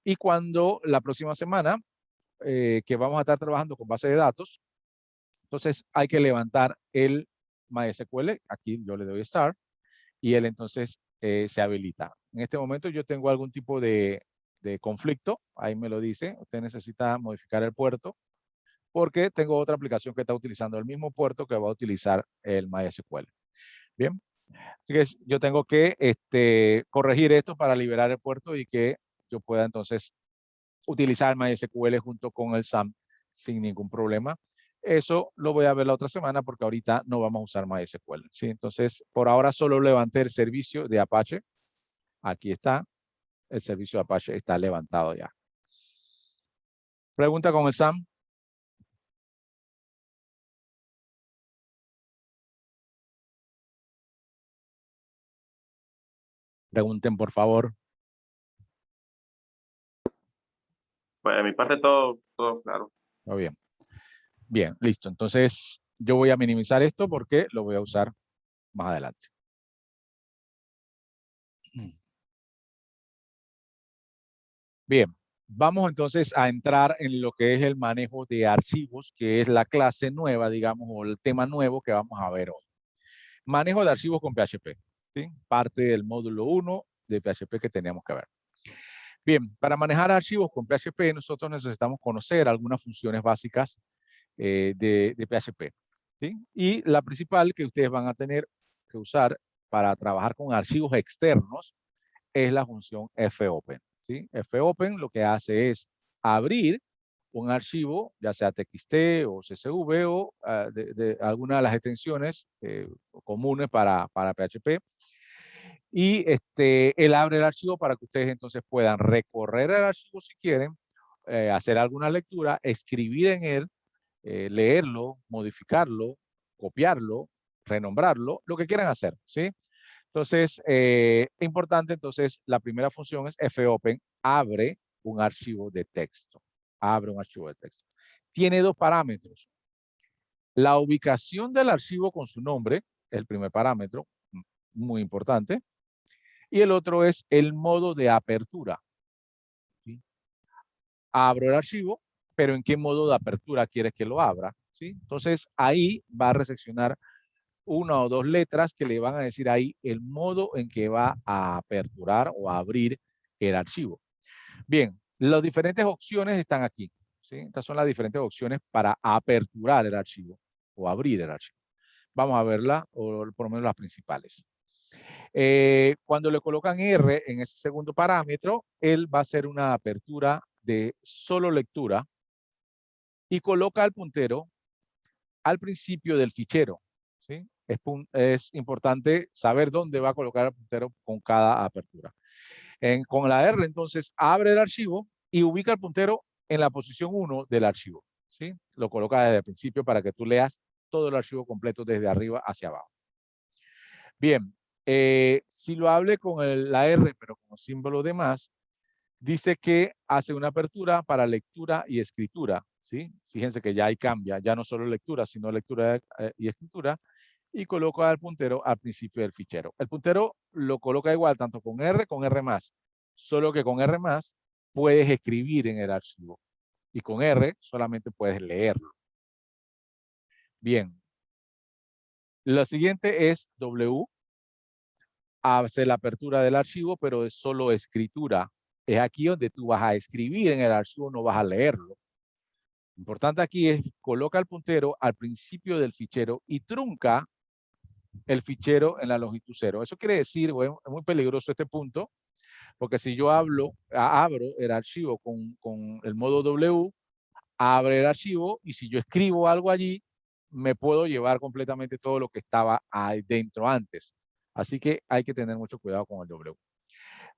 Y cuando la próxima semana, que vamos a estar trabajando con base de datos, entonces hay que levantar el MySQL. Aquí yo le doy Start y él entonces se habilita. En este momento yo tengo algún tipo de conflicto. Ahí me lo dice. Usted necesita modificar el puerto porque tengo otra aplicación que está utilizando el mismo puerto que va a utilizar el MySQL. Bien. Así que yo tengo que corregir esto para liberar el puerto y que yo pueda entonces utilizar MySQL junto con el SAM sin ningún problema. Eso lo voy a ver la otra semana porque ahorita no vamos a usar MySQL. ¿Sí? Entonces, por ahora solo levanté el servicio de Apache. Aquí está. El servicio de Apache está levantado ya. Pregunta con el SAM. Pregunten, por favor. Pues de mi parte todo claro. Muy bien. Bien, listo. Entonces, yo voy a minimizar esto porque lo voy a usar más adelante. Bien, vamos entonces a entrar en lo que es el manejo de archivos, que es la clase nueva, digamos, o el tema nuevo que vamos a ver hoy. Manejo de archivos con PHP, ¿sí? Parte del módulo 1 de PHP que teníamos que ver. Bien, para manejar archivos con PHP, nosotros necesitamos conocer algunas funciones básicas de PHP, ¿sí? Y la principal que ustedes van a tener que usar para trabajar con archivos externos es la función fopen. ¿Sí? Fopen lo que hace es abrir un archivo, ya sea TXT o CSV o de alguna de las extensiones comunes para PHP. Y él abre el archivo para que ustedes entonces puedan recorrer el archivo si quieren, hacer alguna lectura, escribir en él, leerlo, modificarlo, copiarlo, renombrarlo, lo que quieran hacer, ¿sí? Entonces, importante, entonces, la primera función es fopen, abre un archivo de texto. Abre un archivo de texto. Tiene dos parámetros. La ubicación del archivo con su nombre, es el primer parámetro, muy importante. Y el otro es el modo de apertura. ¿Sí? Abro el archivo, pero ¿en qué modo de apertura quieres que lo abra? ¿Sí? Entonces, ahí va a recepcionar una o dos letras que le van a decir ahí el modo en que va a aperturar o a abrir el archivo. Bien, las diferentes opciones están aquí. ¿Sí? Estas son las diferentes opciones para aperturar el archivo o abrir el archivo. Vamos a verla, o por lo menos las principales. Cuando le colocan R en ese segundo parámetro, él va a hacer una apertura de solo lectura y coloca el puntero al principio del fichero. ¿Sí? Es importante saber dónde va a colocar el puntero con cada apertura. Con la R, entonces, abre el archivo y ubica el puntero en la posición 1 del archivo. ¿Sí? lo coloca desde el principio para que tú leas todo el archivo completo desde arriba hacia abajo. Bien, si lo hable con la R, pero con símbolo de más, dice que hace una apertura para lectura y escritura, ¿sí? Fíjense que ya ahí cambia, ya no solo lectura, sino lectura y escritura, y coloca el puntero al principio del fichero. El puntero lo coloca igual, tanto con R más, solo que con R más puedes escribir en el archivo, y con R solamente puedes leerlo. Bien. Lo siguiente es W, hace la apertura del archivo, pero es solo escritura. Es aquí donde tú vas a escribir en el archivo, no vas a leerlo. Lo importante aquí es coloca el puntero al principio del fichero y trunca el fichero en la longitud 0. Eso quiere decir, bueno, es muy peligroso este punto, porque si yo abro el archivo con el modo W, abre el archivo y si yo escribo algo allí, me puedo llevar completamente todo lo que estaba ahí dentro antes. Así que hay que tener mucho cuidado con el W.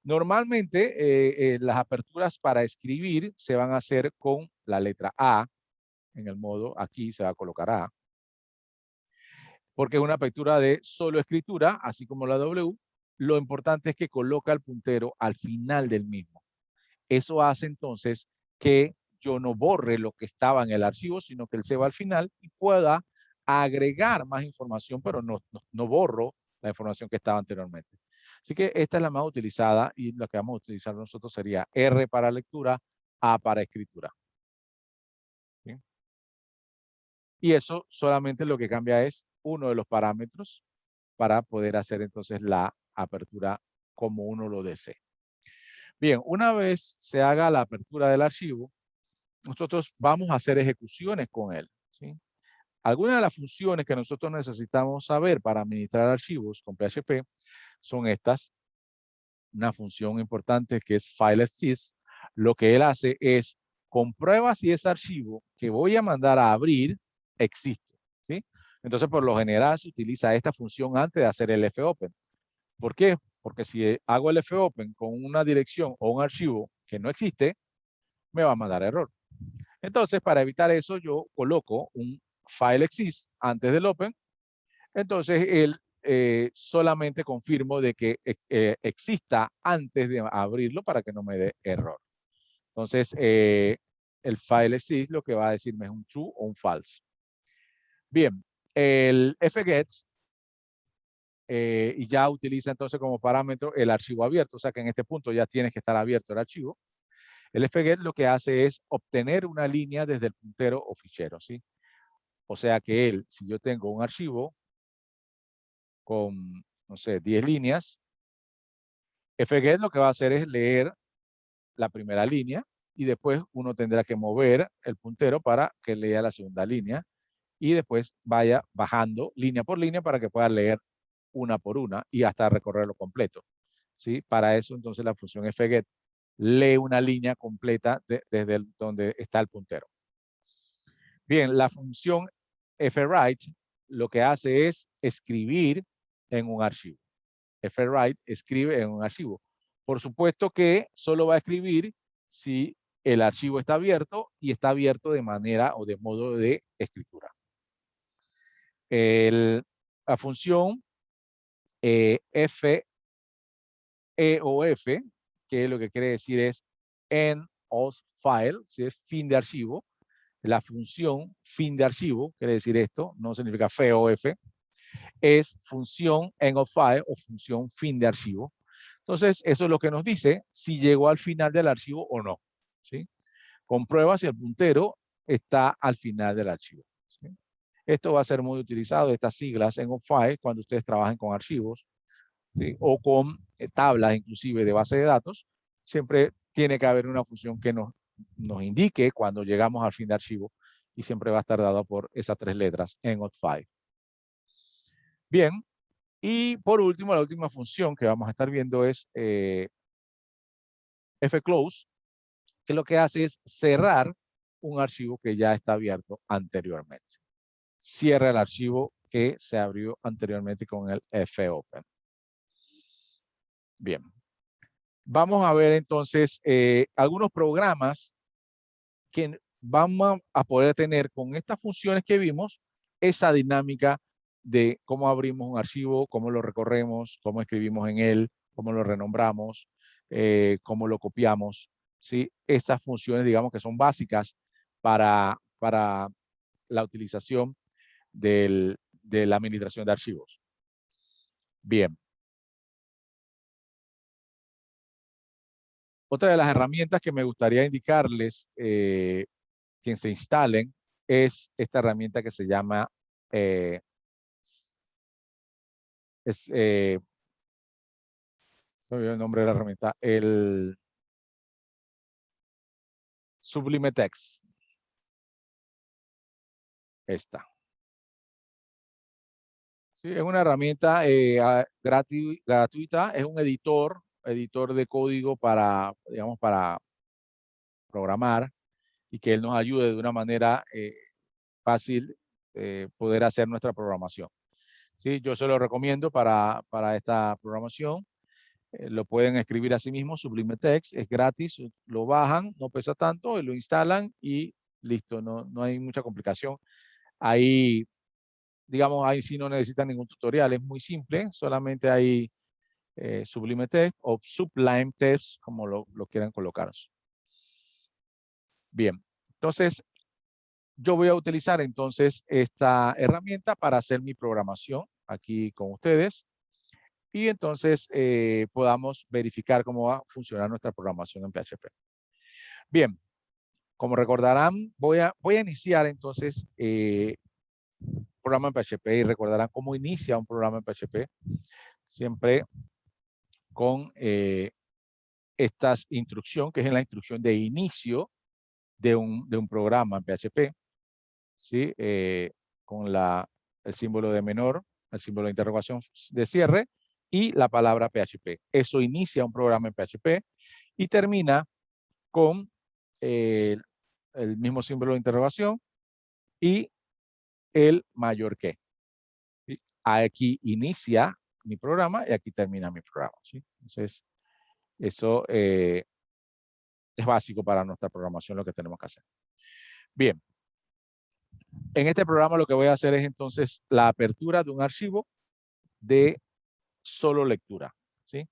Normalmente las aperturas para escribir se van a hacer con la letra A. En el modo aquí se va a colocar A. Porque es una apertura de solo escritura, así como la W. Lo importante es que coloca el puntero al final del mismo. Eso hace entonces que yo no borre lo que estaba en el archivo, sino que él se va al final y pueda agregar más información, pero no borro la información que estaba anteriormente. Así que esta es la más utilizada y la que vamos a utilizar nosotros sería R para lectura, A para escritura. ¿Sí? Y eso solamente lo que cambia es uno de los parámetros para poder hacer entonces la apertura como uno lo desee. Bien, una vez se haga la apertura del archivo, nosotros vamos a hacer ejecuciones con él, ¿sí? Algunas de las funciones que nosotros necesitamos saber para administrar archivos con PHP son estas. Una función importante que es FileAssist. Lo que él hace es comprueba si ese archivo que voy a mandar a abrir existe, ¿sí? Entonces, por lo general se utiliza esta función antes de hacer el fopen. ¿Por qué? Porque si hago el fopen con una dirección o un archivo que no existe, me va a mandar error. Entonces, para evitar eso, yo coloco un file exist antes del open. Entonces, él solamente confirmo de que exista antes de abrirlo para que no me dé error. Entonces, el file exist lo que va a decirme es un true o un false. Bien, el fgets y ya utiliza entonces como parámetro el archivo abierto. O sea que en este punto ya tiene que estar abierto el archivo. El fget lo que hace es obtener una línea desde el puntero o fichero, ¿sí? O sea que él, si yo tengo un archivo con, no sé, 10 líneas, fget lo que va a hacer es leer la primera línea y después uno tendrá que mover el puntero para que lea la segunda línea y después vaya bajando línea por línea para que pueda leer una por una y hasta recorrerlo completo, ¿sí? Para eso entonces la función fget lee una línea completa desde donde está el puntero. Bien, la función fwrite lo que hace es escribir en un archivo. fwrite escribe en un archivo. Por supuesto que solo va a escribir si el archivo está abierto y está abierto de manera o de modo de escritura. La función FEOF, que lo que quiere decir es end of file, si es fin de archivo. La función fin de archivo, quiere decir esto, no significa FEOF, es función end of file o función fin de archivo. Entonces, eso es lo que nos dice si llegó al final del archivo o no, ¿sí? Comprueba si el puntero está al final del archivo, ¿sí? Esto va a ser muy utilizado, estas siglas end of file, cuando ustedes trabajen con archivos, ¿sí? O con tablas inclusive de base de datos. Siempre tiene que haber una función que nos indique cuando llegamos al fin de archivo y siempre va a estar dado por esas 3 letras, end of file. Bien, y por último, la última función que vamos a estar viendo es fclose, que lo que hace es cerrar un archivo que ya está abierto anteriormente. Cierra el archivo que se abrió anteriormente con el fopen. Bien. Vamos a ver entonces algunos programas que vamos a poder tener con estas funciones que vimos esa dinámica de cómo abrimos un archivo, cómo lo recorremos, cómo escribimos en él, cómo lo renombramos, cómo lo copiamos, ¿sí? Estas funciones, digamos, que son básicas para la utilización de la administración de archivos. Bien. Otra de las herramientas que me gustaría indicarles que se instalen es esta herramienta que se llama se me olvidó el nombre de la herramienta, el Sublime Text. Esta. Sí, es una herramienta gratuita, es un editor de código para, digamos, para programar y que él nos ayude de una manera fácil poder hacer nuestra programación. ¿Sí? Yo se lo recomiendo para esta programación. Lo pueden escribir a sí mismo, Sublime Text, es gratis, lo bajan, no pesa tanto, y lo instalan y listo, no hay mucha complicación. Ahí, digamos, ahí sí no necesitan ningún tutorial, es muy simple, solamente hay Sublime Text o Sublime Text, como lo quieran colocar. Bien, entonces yo voy a utilizar entonces esta herramienta para hacer mi programación aquí con ustedes y entonces podamos verificar cómo va a funcionar nuestra programación en PHP. Bien, como recordarán, voy a iniciar entonces programa en PHP y recordarán cómo inicia un programa en PHP, siempre con esta instrucción, que es la instrucción de inicio de un programa en PHP, ¿sí? Con el símbolo de menor, el símbolo de interrogación de cierre y la palabra PHP. Eso inicia un programa en PHP y termina con el mismo símbolo de interrogación y el mayor que. ¿Sí? Aquí inicia mi programa y aquí termina mi programa. ¿Sí? Entonces, eso es básico para nuestra programación, lo que tenemos que hacer. Bien. En este programa lo que voy a hacer es entonces la apertura de un archivo de solo lectura. ¿Sí?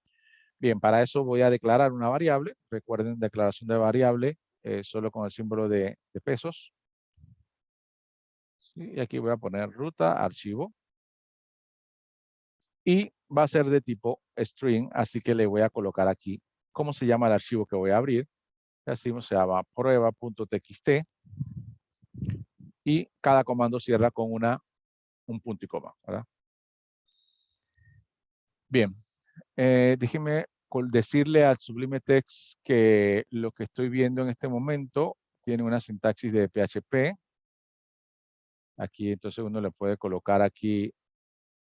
Bien, para eso voy a declarar una variable. Recuerden, declaración de variable solo con el símbolo de pesos. ¿Sí? Y aquí voy a poner ruta, archivo. Y va a ser de tipo string, así que le voy a colocar aquí cómo se llama el archivo que voy a abrir. Así se llama prueba.txt y cada comando cierra con un punto y coma, ¿verdad? Bien, déjeme decirle al Sublime Text que lo que estoy viendo en este momento tiene una sintaxis de PHP. Aquí entonces uno le puede colocar aquí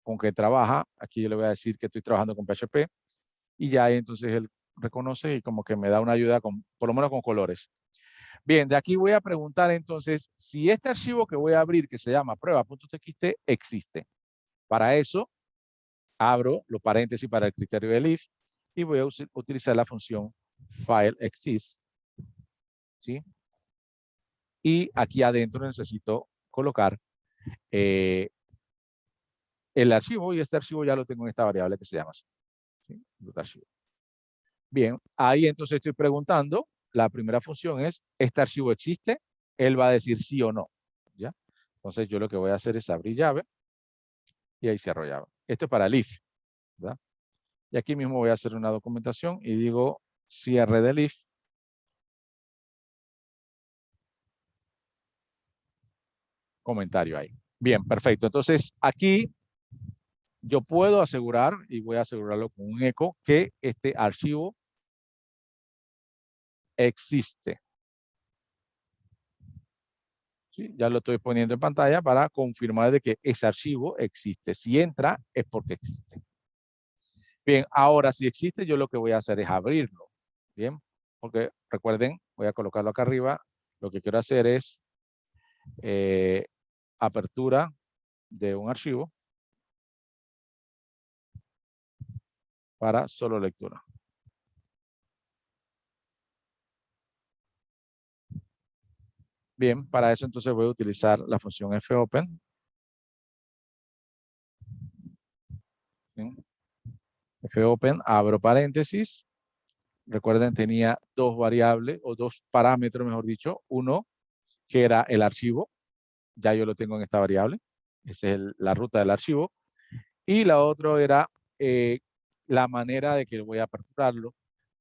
con qué trabaja. Aquí yo le voy a decir que estoy trabajando con PHP y ya entonces él reconoce y como que me da una ayuda por lo menos con colores. Bien, de aquí voy a preguntar entonces si este archivo que voy a abrir que se llama prueba.txt existe. Para eso abro los paréntesis para el criterio del if y voy a utilizar la función file exists. ¿Sí? Y aquí adentro necesito colocar el archivo y este archivo ya lo tengo en esta variable que se llama así. ¿Sí? Archivo. Bien, ahí entonces estoy preguntando, la primera función es, ¿este archivo existe? Él va a decir sí o no. ¿Ya? Entonces yo lo que voy a hacer es abrir llave y ahí cierro llave. Esto es para el if. ¿Verdad? Y aquí mismo voy a hacer una documentación y digo cierre del if. Comentario ahí. Bien, perfecto. Entonces aquí yo puedo asegurar, y voy a asegurarlo con un eco, que este archivo existe. ¿Sí? Ya lo estoy poniendo en pantalla para confirmar de que ese archivo existe. Si entra, es porque existe. Bien, ahora si existe, yo lo que voy a hacer es abrirlo. Bien, porque recuerden, voy a colocarlo acá arriba. Lo que quiero hacer es apertura de un archivo para solo lectura. Bien, para eso entonces voy a utilizar la función fopen. Bien. Fopen, abro paréntesis. Recuerden, tenía dos variables o dos parámetros, mejor dicho. Uno, que era el archivo. Ya yo lo tengo en esta variable. Esa es la ruta del archivo. Y la otra era la manera de que voy a aperturarlo.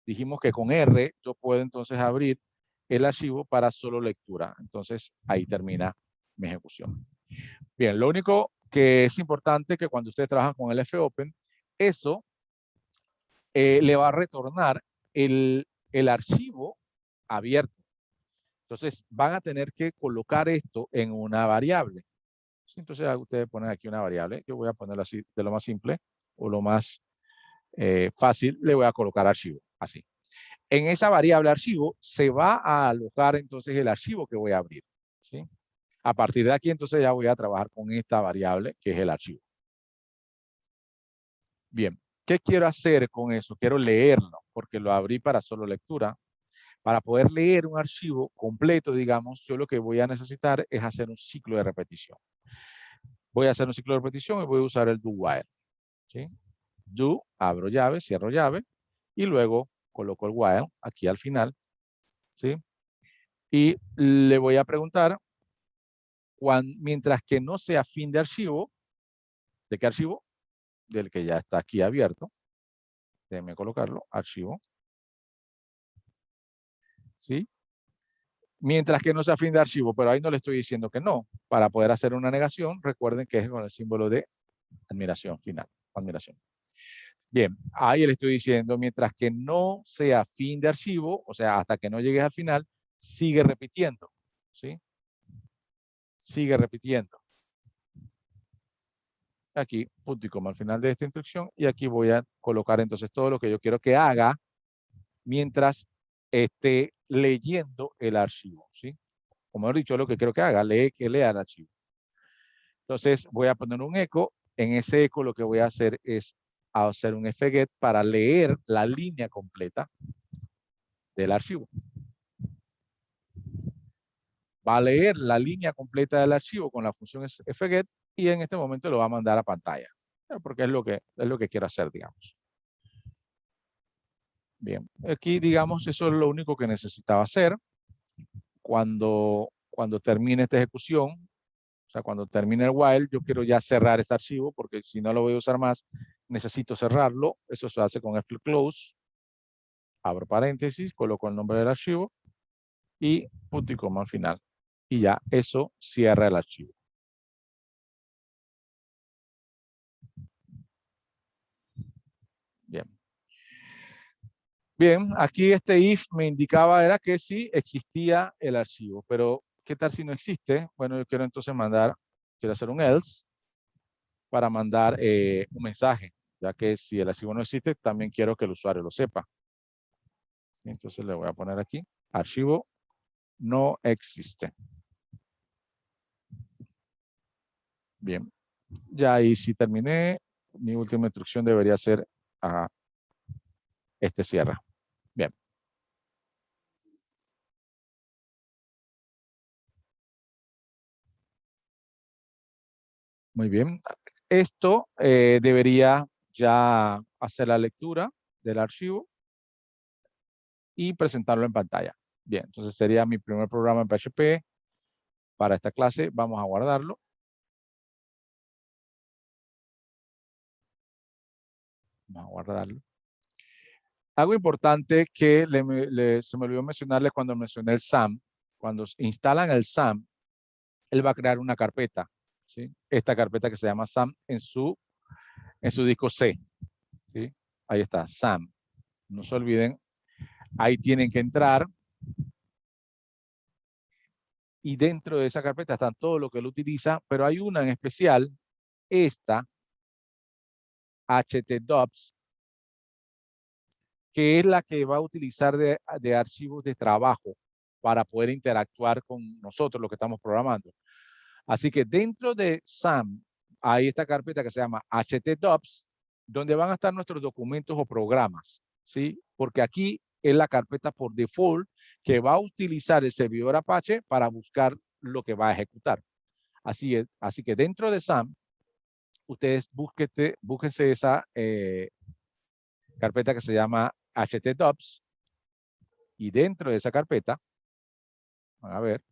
Dijimos que con R yo puedo entonces abrir el archivo para solo lectura. Entonces ahí termina mi ejecución. Bien, lo único que es importante es que cuando ustedes trabajan con el fopen, eso le va a retornar el archivo abierto. Entonces van a tener que colocar esto en una variable. Entonces ustedes ponen aquí una variable. Yo voy a ponerlo así de lo más simple o lo más fácil. Le voy a colocar archivo, así. En esa variable archivo se va a alojar entonces el archivo que voy a abrir. ¿Sí? A partir de aquí entonces ya voy a trabajar con esta variable que es el archivo. Bien, ¿qué quiero hacer con eso? Quiero leerlo porque lo abrí para solo lectura. Para poder leer un archivo completo, digamos, yo lo que voy a necesitar es hacer un ciclo de repetición. Voy a hacer un ciclo de repetición y voy a usar el do while. ¿Sí? Do, abro llave, cierro llave y luego coloco el while aquí al final. ¿Sí? Y le voy a preguntar, mientras que no sea fin de archivo, ¿de qué archivo? Del que ya está aquí abierto. Déjenme colocarlo, archivo. ¿Sí? Mientras que no sea fin de archivo, pero ahí no le estoy diciendo que no. Para poder hacer una negación, recuerden que es con el símbolo de admiración final. Admiración. Bien, ahí le estoy diciendo, mientras que no sea fin de archivo, o sea, hasta que no llegues al final, sigue repitiendo. ¿Sí? Sigue repitiendo. Aquí, punto y coma al final de esta instrucción, y aquí voy a colocar entonces todo lo que yo quiero que haga mientras esté leyendo el archivo. ¿Sí? Como he dicho, lo que quiero que haga, que lea el archivo. Entonces voy a poner un eco. En ese eco lo que voy a hacer es hacer un fget para leer la línea completa del archivo. Va a leer la línea completa del archivo con la función fget y en este momento lo va a mandar a pantalla. Porque es lo que quiero hacer, digamos. Bien, aquí digamos eso es lo único que necesitaba hacer. Cuando termine esta ejecución, o sea, cuando termine el while, yo quiero ya cerrar ese archivo porque si no lo voy a usar más, necesito cerrarlo. Eso se hace con close. Abro paréntesis, coloco el nombre del archivo y punto y coma al final. Y ya eso cierra el archivo. Bien. Bien, aquí este if me indicaba era que sí existía el archivo, pero ¿qué tal si no existe? Bueno, yo quiero entonces quiero hacer un else para mandar un mensaje, ya que si el archivo no existe, también quiero que el usuario lo sepa. Entonces le voy a poner aquí, archivo no existe. Bien, ya ahí sí terminé. Mi última instrucción debería ser este cierre. Bien. Muy bien. Esto debería ya hacer la lectura del archivo y presentarlo en pantalla. Bien, entonces sería mi primer programa en PHP para esta clase. Vamos a guardarlo. Vamos a guardarlo. Algo importante que se me olvidó mencionarles cuando mencioné el SAM. Cuando instalan el SAM, él va a crear una carpeta. ¿Sí? Esta carpeta que se llama SAM en su disco C. ¿Sí? Ahí está, SAM. No se olviden, ahí tienen que entrar. Y dentro de esa carpeta están todo lo que él utiliza, pero hay una en especial, esta, htdocs, que es la que va a utilizar de archivos de trabajo para poder interactuar con nosotros, lo que estamos programando. Así que dentro de SAM hay esta carpeta que se llama htdocs, donde van a estar nuestros documentos o programas, ¿sí? Porque aquí es la carpeta por default que va a utilizar el servidor Apache para buscar lo que va a ejecutar. Así que dentro de SAM, ustedes búsquense esa carpeta que se llama htdocs, y dentro de esa carpeta, van a ver,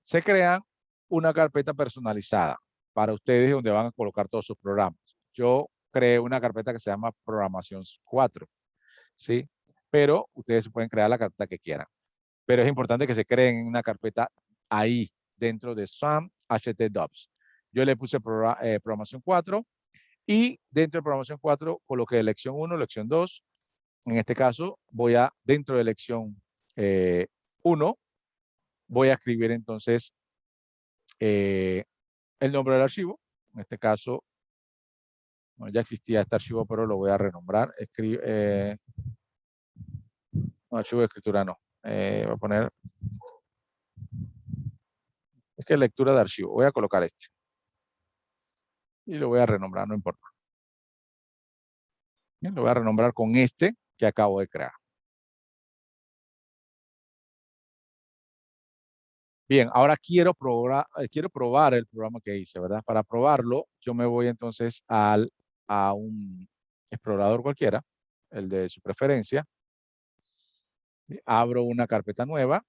se crea una carpeta personalizada para ustedes donde van a colocar todos sus programas. Yo creé una carpeta que se llama Programación 4, ¿sí? Pero ustedes pueden crear la carpeta que quieran. Pero es importante que se creen una carpeta ahí, dentro de SAM htdocs. Yo le puse Programación 4 y dentro de Programación 4 coloqué lección 1, lección 2. En este caso, dentro de lección 1, voy a escribir entonces el nombre del archivo. En este caso, no, ya existía este archivo, pero lo voy a renombrar. No, archivo de escritura no. Voy a poner, es que es lectura de archivo. Voy a colocar este. Y lo voy a renombrar, no importa. Bien, lo voy a renombrar con este que acabo de crear. Bien, ahora quiero probar el programa que hice, ¿verdad? Para probarlo, yo me voy entonces a un explorador cualquiera, el de su preferencia. Abro una carpeta nueva.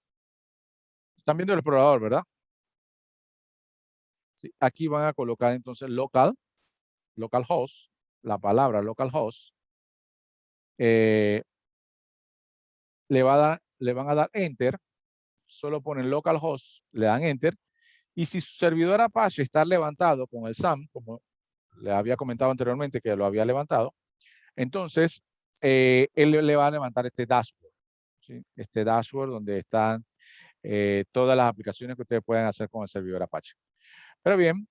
Están viendo el explorador, ¿verdad? Sí, aquí van a colocar entonces localhost, la palabra localhost. Le van a dar enter. Solo ponen localhost, le dan enter. Y si su servidor Apache está levantado con el SAM, como le había comentado anteriormente que lo había levantado, entonces él le va a levantar este dashboard, ¿sí? Este dashboard donde están todas las aplicaciones que ustedes pueden hacer con el servidor Apache. Pero bien,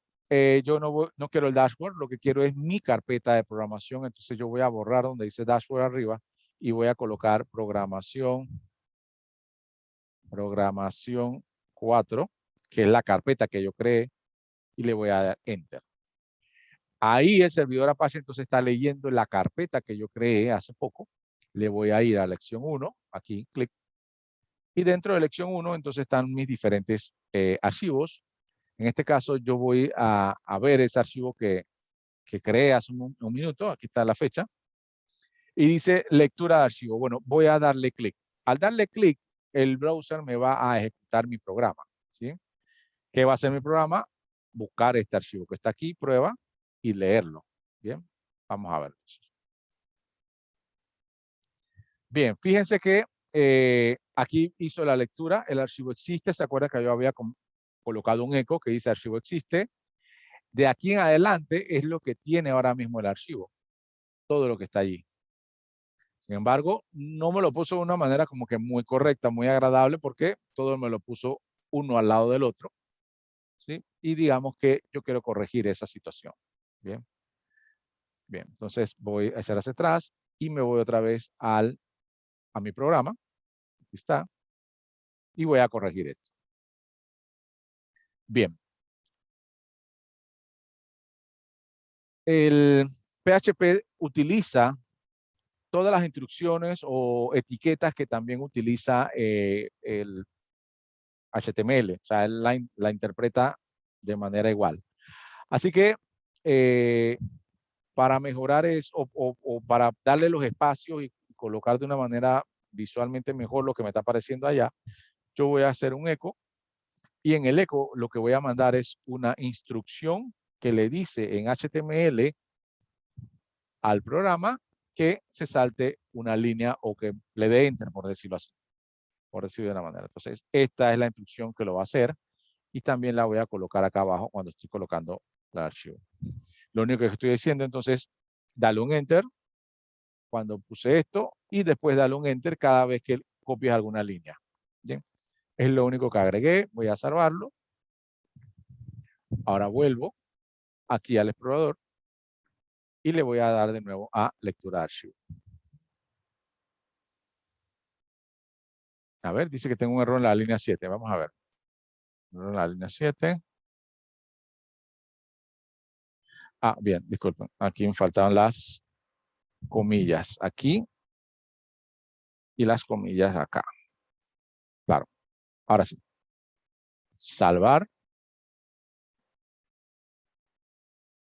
yo no quiero el dashboard, lo que quiero es mi carpeta de programación, entonces yo voy a borrar donde dice dashboard arriba y voy a colocar programación 4, que es la carpeta que yo creé, y le voy a dar enter. Ahí el servidor Apache entonces está leyendo la carpeta que yo creé hace poco. Le voy a ir a lección 1, aquí, clic. Y dentro de lección 1 entonces están mis diferentes archivos. En este caso yo voy a ver ese archivo que creé hace un minuto. Aquí está la fecha. Y dice lectura de archivo. Bueno, voy a darle clic. Al darle clic, el browser me va a ejecutar mi programa, ¿sí? ¿Qué va a hacer mi programa? Buscar este archivo que está aquí, prueba, y leerlo. Bien, vamos a ver. Bien, fíjense que aquí hizo la lectura, el archivo existe. ¿Se acuerda que yo había colocado un eco que dice archivo existe? De aquí en adelante es lo que tiene ahora mismo el archivo, todo lo que está allí. Sin embargo, no me lo puso de una manera como que muy correcta, muy agradable, porque todo me lo puso uno al lado del otro, ¿sí? Y digamos que yo quiero corregir esa situación. Bien. Bien, entonces voy a echar hacia atrás y me voy otra vez a mi programa. Aquí está. Y voy a corregir esto. Bien. El PHP utiliza todas las instrucciones o etiquetas que también utiliza el HTML. O sea, él la interpreta de manera igual. Así que para mejorar eso o para darle los espacios y colocar de una manera visualmente mejor lo que me está apareciendo allá, yo voy a hacer un eco, y en el eco lo que voy a mandar es una instrucción que le dice en HTML al programa que se salte una línea o que le dé enter, por decirlo así, por decirlo de una manera. Entonces, esta es la instrucción que lo va a hacer, y también la voy a colocar acá abajo cuando estoy colocando el archivo. Lo único que estoy diciendo, entonces, dale un enter cuando puse esto, y después dale un enter cada vez que copies alguna línea. Bien, es lo único que agregué. Voy a salvarlo. Ahora vuelvo aquí al explorador y le voy a dar de nuevo a lectura de archivo. A ver, dice que tengo un error en la línea 7. Vamos a ver. Error en la línea 7. Ah, bien, disculpen. Aquí me faltaban las comillas aquí y las comillas acá. Claro. Ahora sí. Salvar.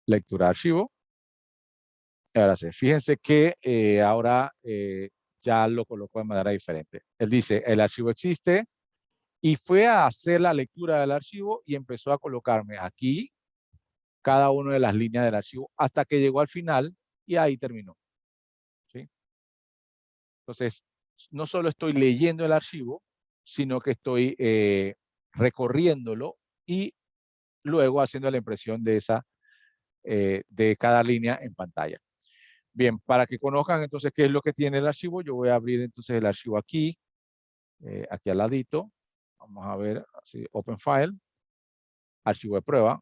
Lectura de archivo. Ahora sí. Fíjense que ahora ya lo colocó de manera diferente. Él dice, el archivo existe y fue a hacer la lectura del archivo y empezó a colocarme aquí cada una de las líneas del archivo hasta que llegó al final y ahí terminó. ¿Sí? Entonces, no solo estoy leyendo el archivo, sino que estoy recorriéndolo y luego haciendo la impresión de cada línea en pantalla. Bien, para que conozcan entonces qué es lo que tiene el archivo, yo voy a abrir entonces el archivo aquí, aquí al ladito. Vamos a ver, así, Open File, archivo de prueba.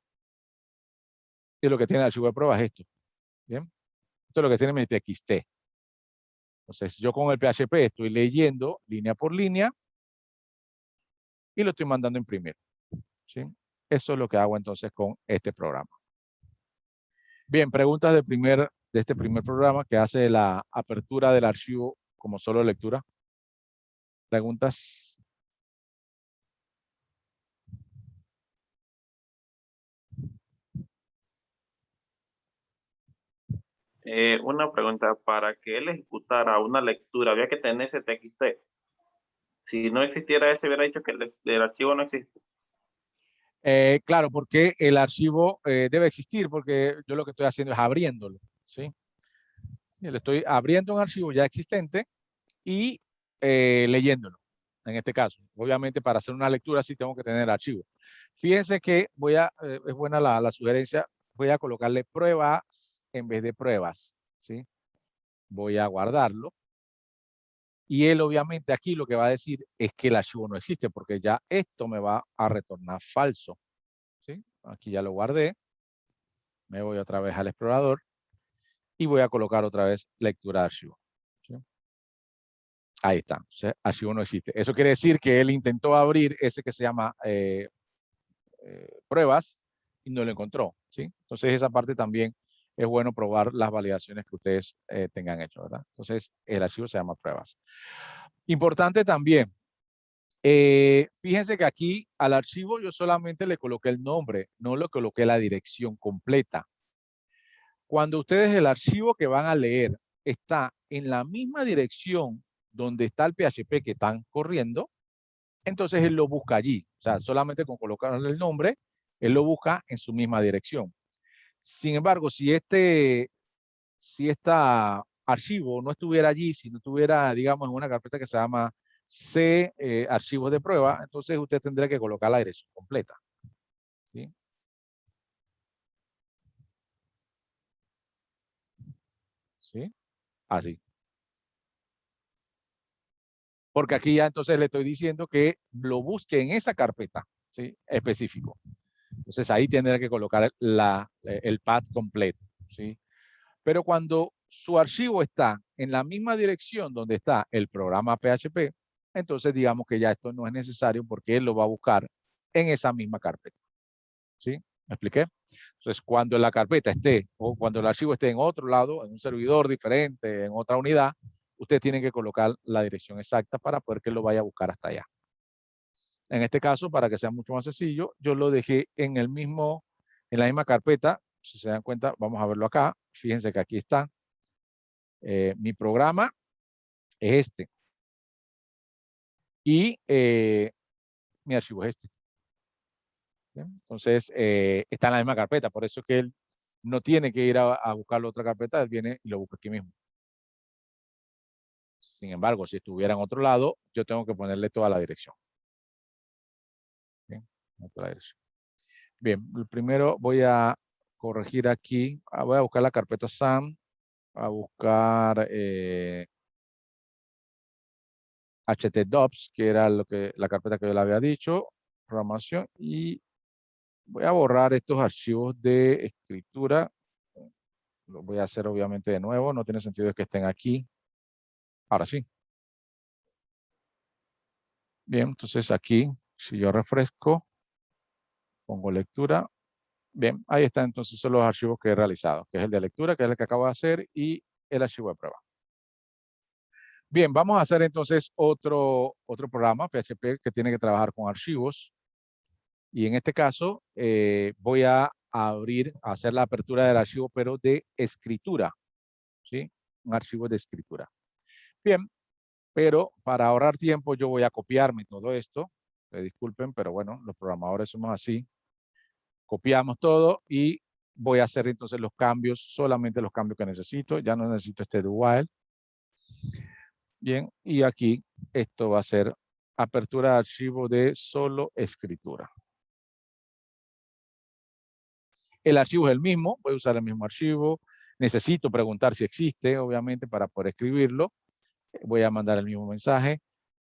Y lo que tiene el archivo de prueba es esto. Bien, esto es lo que tiene mi TXT. Entonces, yo con el PHP estoy leyendo línea por línea y lo estoy mandando a imprimir. ¿Sí? Eso es lo que hago entonces con este programa. Bien, preguntas de este primer programa que hace la apertura del archivo como solo lectura. Preguntas. Una pregunta, para que él ejecutara una lectura, había que tener ese TXT. Si no existiera ese, hubiera dicho que el archivo no existe. Claro, porque el archivo debe existir, porque yo lo que estoy haciendo es abriéndolo. ¿Sí? Sí, le estoy abriendo un archivo ya existente y leyéndolo, en este caso. Obviamente, para hacer una lectura sí tengo que tener el archivo. Fíjense que es buena la sugerencia, voy a colocarle pruebas en vez de pruebas. ¿Sí? Voy a guardarlo. Y él obviamente aquí lo que va a decir es que el archivo no existe, porque ya esto me va a retornar falso. ¿Sí? Aquí ya lo guardé. Me voy otra vez al explorador y voy a colocar otra vez lectura de archivo. ¿Sí? Ahí está. O sea, archivo no existe. Eso quiere decir que él intentó abrir ese que se llama pruebas y no lo encontró. ¿Sí? Entonces esa parte también es bueno probar las validaciones que ustedes tengan hecho, ¿verdad? Entonces el archivo se llama pruebas. Importante también, fíjense que aquí al archivo yo solamente le coloqué el nombre, no le coloqué la dirección completa. Cuando ustedes el archivo que van a leer está en la misma dirección donde está el PHP que están corriendo, entonces él lo busca allí. O sea, solamente con colocarle el nombre, él lo busca en su misma dirección. Sin embargo, si este archivo no estuviera allí, si no estuviera, digamos, en una carpeta que se llama C archivos de prueba, entonces usted tendría que colocar la dirección completa. ¿Sí? ¿Sí? Así. Porque aquí ya entonces le estoy diciendo que lo busque en esa carpeta, ¿sí? Específico. Entonces ahí tendrá que colocar el path completo, ¿sí? Pero cuando su archivo está en la misma dirección donde está el programa PHP, entonces digamos que ya esto no es necesario porque él lo va a buscar en esa misma carpeta. ¿Sí? ¿Me expliqué? Entonces, cuando la carpeta esté o cuando el archivo esté en otro lado, en un servidor diferente, en otra unidad, usted tiene que colocar la dirección exacta para poder que lo vaya a buscar hasta allá. En este caso, para que sea mucho más sencillo, yo lo dejé en la misma carpeta. Si se dan cuenta, vamos a verlo acá. Fíjense que aquí está. Mi programa es este. Y mi archivo es este. ¿Bien? Entonces, está en la misma carpeta. Por eso que él no tiene que ir a buscar la otra carpeta. Él viene y lo busca aquí mismo. Sin embargo, si estuviera en otro lado, yo tengo que ponerle toda la dirección. Bien, toda la dirección. Bien, primero voy a corregir aquí. Voy a buscar la carpeta SAM. A buscar htdocs, que era la carpeta que yo le había dicho, programación, y voy a borrar estos archivos de escritura. Lo voy a hacer obviamente de nuevo, no tiene sentido que estén aquí. Ahora sí. Bien, entonces aquí, si yo refresco, pongo lectura. Bien, ahí están entonces son los archivos que he realizado, que es el de lectura, que es el que acabo de hacer, y el archivo de prueba. Bien, vamos a hacer entonces otro programa, PHP, que tiene que trabajar con archivos. Y en este caso, voy a hacer la apertura del archivo, pero de escritura. ¿Sí? Un archivo de escritura. Bien, pero para ahorrar tiempo, yo voy a copiarme todo esto. Disculpen, pero bueno, los programadores somos así. Copiamos todo y voy a hacer entonces los cambios, solamente los cambios que necesito. Ya no necesito este do while. Bien, y aquí esto va a ser apertura de archivo de solo escritura. El archivo es el mismo, voy a usar el mismo archivo. Necesito preguntar si existe, obviamente, para poder escribirlo. Voy a mandar el mismo mensaje.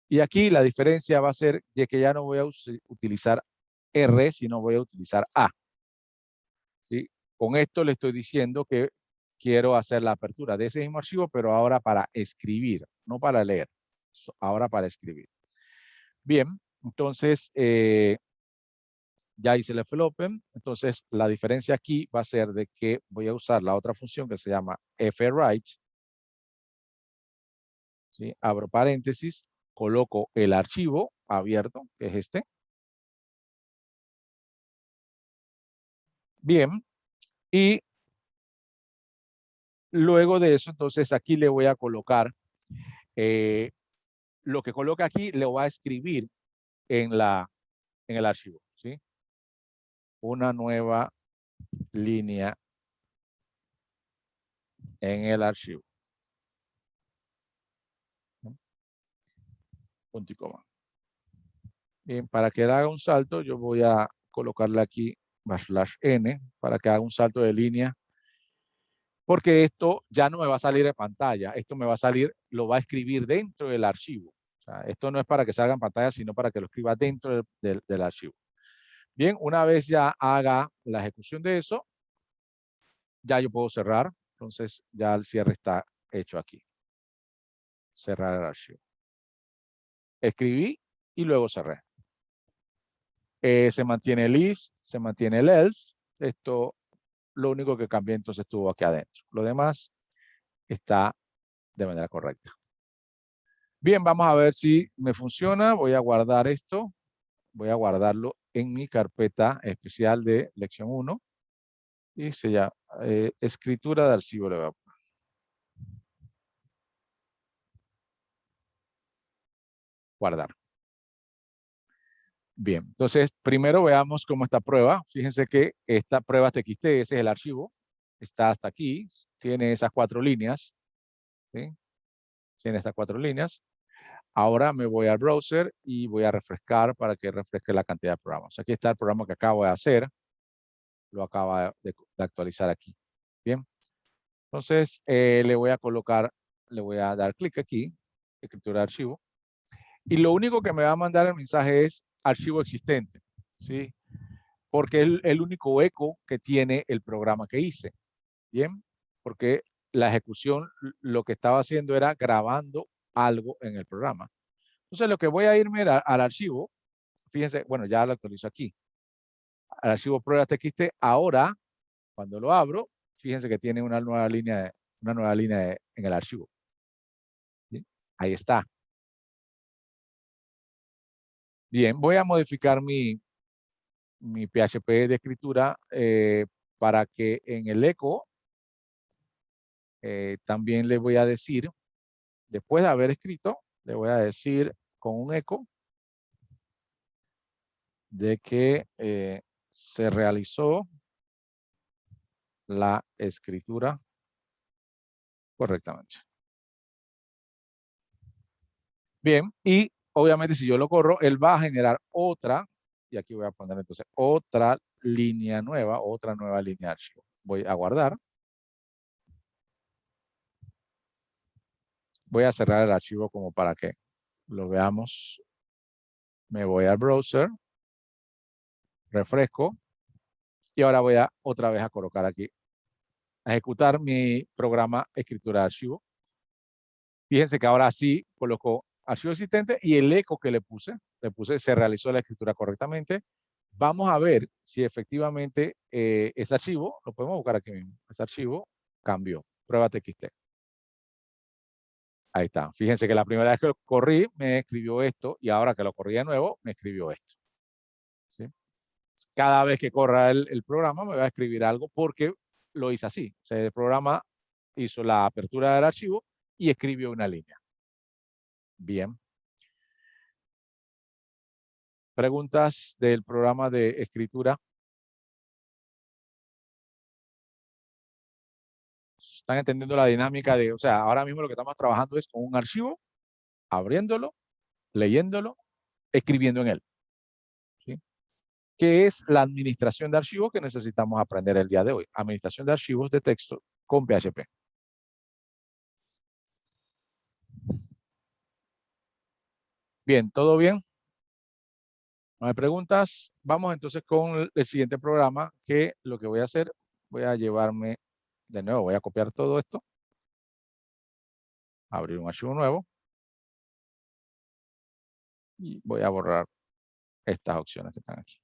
Y aquí la diferencia va a ser de que ya no voy a utilizar R, sino voy a utilizar A. ¿Sí? Con esto le estoy diciendo que quiero hacer la apertura de ese mismo archivo, pero ahora para escribir, no para leer. Ahora para escribir. Bien, entonces ya hice el flopen. Entonces la diferencia aquí va a ser de que voy a usar la otra función que se llama fwrite. ¿Sí? Abro paréntesis, coloco el archivo abierto, que es este. Bien, y luego de eso, entonces aquí le voy a colocar, lo que coloque aquí le voy a escribir en el archivo, ¿sí? Una nueva línea en el archivo. Punto y coma. Bien, para que haga un salto, yo voy a colocarle aquí /n para que haga un salto de línea, porque esto ya no me va a salir en pantalla, esto me va a salir, lo va a escribir dentro del archivo. O sea, esto no es para que salga en pantalla, sino para que lo escriba dentro del archivo. Bien, una vez ya haga la ejecución de eso, ya yo puedo cerrar. Entonces ya el cierre está hecho aquí. Cerrar el archivo. Escribí y luego cerré. Se mantiene el if, se mantiene el else. Esto, lo único que cambié entonces estuvo aquí adentro. Lo demás está de manera correcta. Bien, vamos a ver si me funciona. Voy a guardar esto. Voy a guardarlo en mi carpeta especial de lección 1. Y se llama escritura de archivo. Le voy a poner. Guardar. Bien, entonces primero veamos cómo está prueba. Fíjense que esta prueba TXT, ese es el archivo. Está hasta aquí. Tiene esas 4 líneas. ¿Sí? Tiene estas 4 líneas. Ahora me voy al browser y voy a refrescar para que refresque la cantidad de programas. Aquí está el programa que acabo de hacer. Lo acabo de actualizar aquí. Bien. Entonces le voy a colocar, le voy a dar clic aquí, escritura de archivo. Y lo único que me va a mandar el mensaje es archivo existente. ¿Sí? Porque es el único eco que tiene el programa que hice. Bien. Porque la ejecución lo que estaba haciendo era grabando algo en el programa. Entonces, lo que voy a irme al archivo, fíjense, bueno, ya lo actualizo aquí. Al archivo pruebas TXT, ahora, cuando lo abro, fíjense que tiene una nueva línea, en el archivo. ¿Sí? Ahí está. Bien, voy a modificar mi PHP de escritura para que en el eco también le voy a decir, después de haber escrito, le voy a decir con un eco de que se realizó la escritura correctamente. Bien, y obviamente si yo lo corro, él va a generar otra, y aquí voy a poner entonces otra línea nueva, otra nueva línea de archivo. Voy a guardar. Voy a cerrar el archivo como para que lo veamos. Me voy al browser, refresco, y ahora voy a otra vez a colocar aquí, a ejecutar mi programa escritura de archivo. Fíjense que ahora sí colocó archivo existente y el eco que le puse se realizó la escritura correctamente. Vamos a ver si efectivamente este archivo, lo podemos buscar aquí mismo, este archivo cambió, prueba TXT. Ahí está. Fíjense que la primera vez que lo corrí me escribió esto y ahora que lo corrí de nuevo me escribió esto. ¿Sí? Cada vez que corra el programa me va a escribir algo porque lo hice así. O sea, el programa hizo la apertura del archivo y escribió una línea. Bien. ¿Preguntas del programa de escritura? ¿Están entendiendo la dinámica de, o sea, ahora mismo lo que estamos trabajando es con un archivo, abriéndolo, leyéndolo, escribiendo en él? ¿Sí? ¿Qué es la administración de archivos que necesitamos aprender el día de hoy? Administración de archivos de texto con PHP. Bien, ¿todo bien? ¿No hay preguntas? Vamos entonces con el siguiente programa, que lo que voy a hacer, voy a llevarme, de nuevo, voy a copiar todo esto, abrir un archivo nuevo, y voy a borrar estas opciones que están aquí.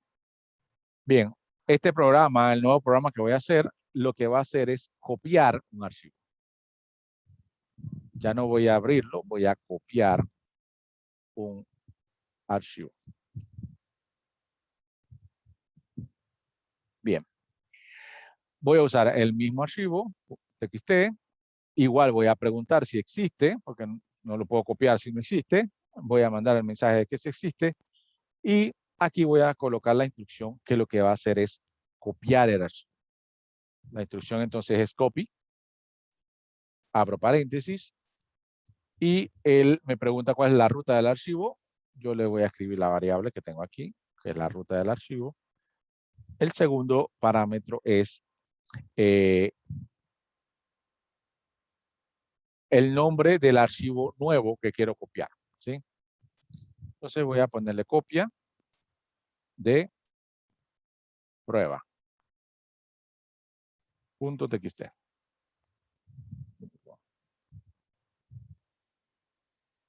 Bien, este programa, el nuevo programa que voy a hacer, lo que va a hacer es copiar un archivo. Ya no voy a abrirlo, voy a copiar un archivo. Bien. Voy a usar el mismo archivo, txt. Igual voy a preguntar si existe, porque no lo puedo copiar si no existe. Voy a mandar el mensaje de que sí existe. Y aquí voy a colocar la instrucción que lo que va a hacer es copiar el archivo. La instrucción entonces es copy. Abro paréntesis. Y él me pregunta cuál es la ruta del archivo. Yo le voy a escribir la variable que tengo aquí, que es la ruta del archivo. El segundo parámetro es el nombre del archivo nuevo que quiero copiar, ¿sí? Entonces voy a ponerle copia de prueba.txt.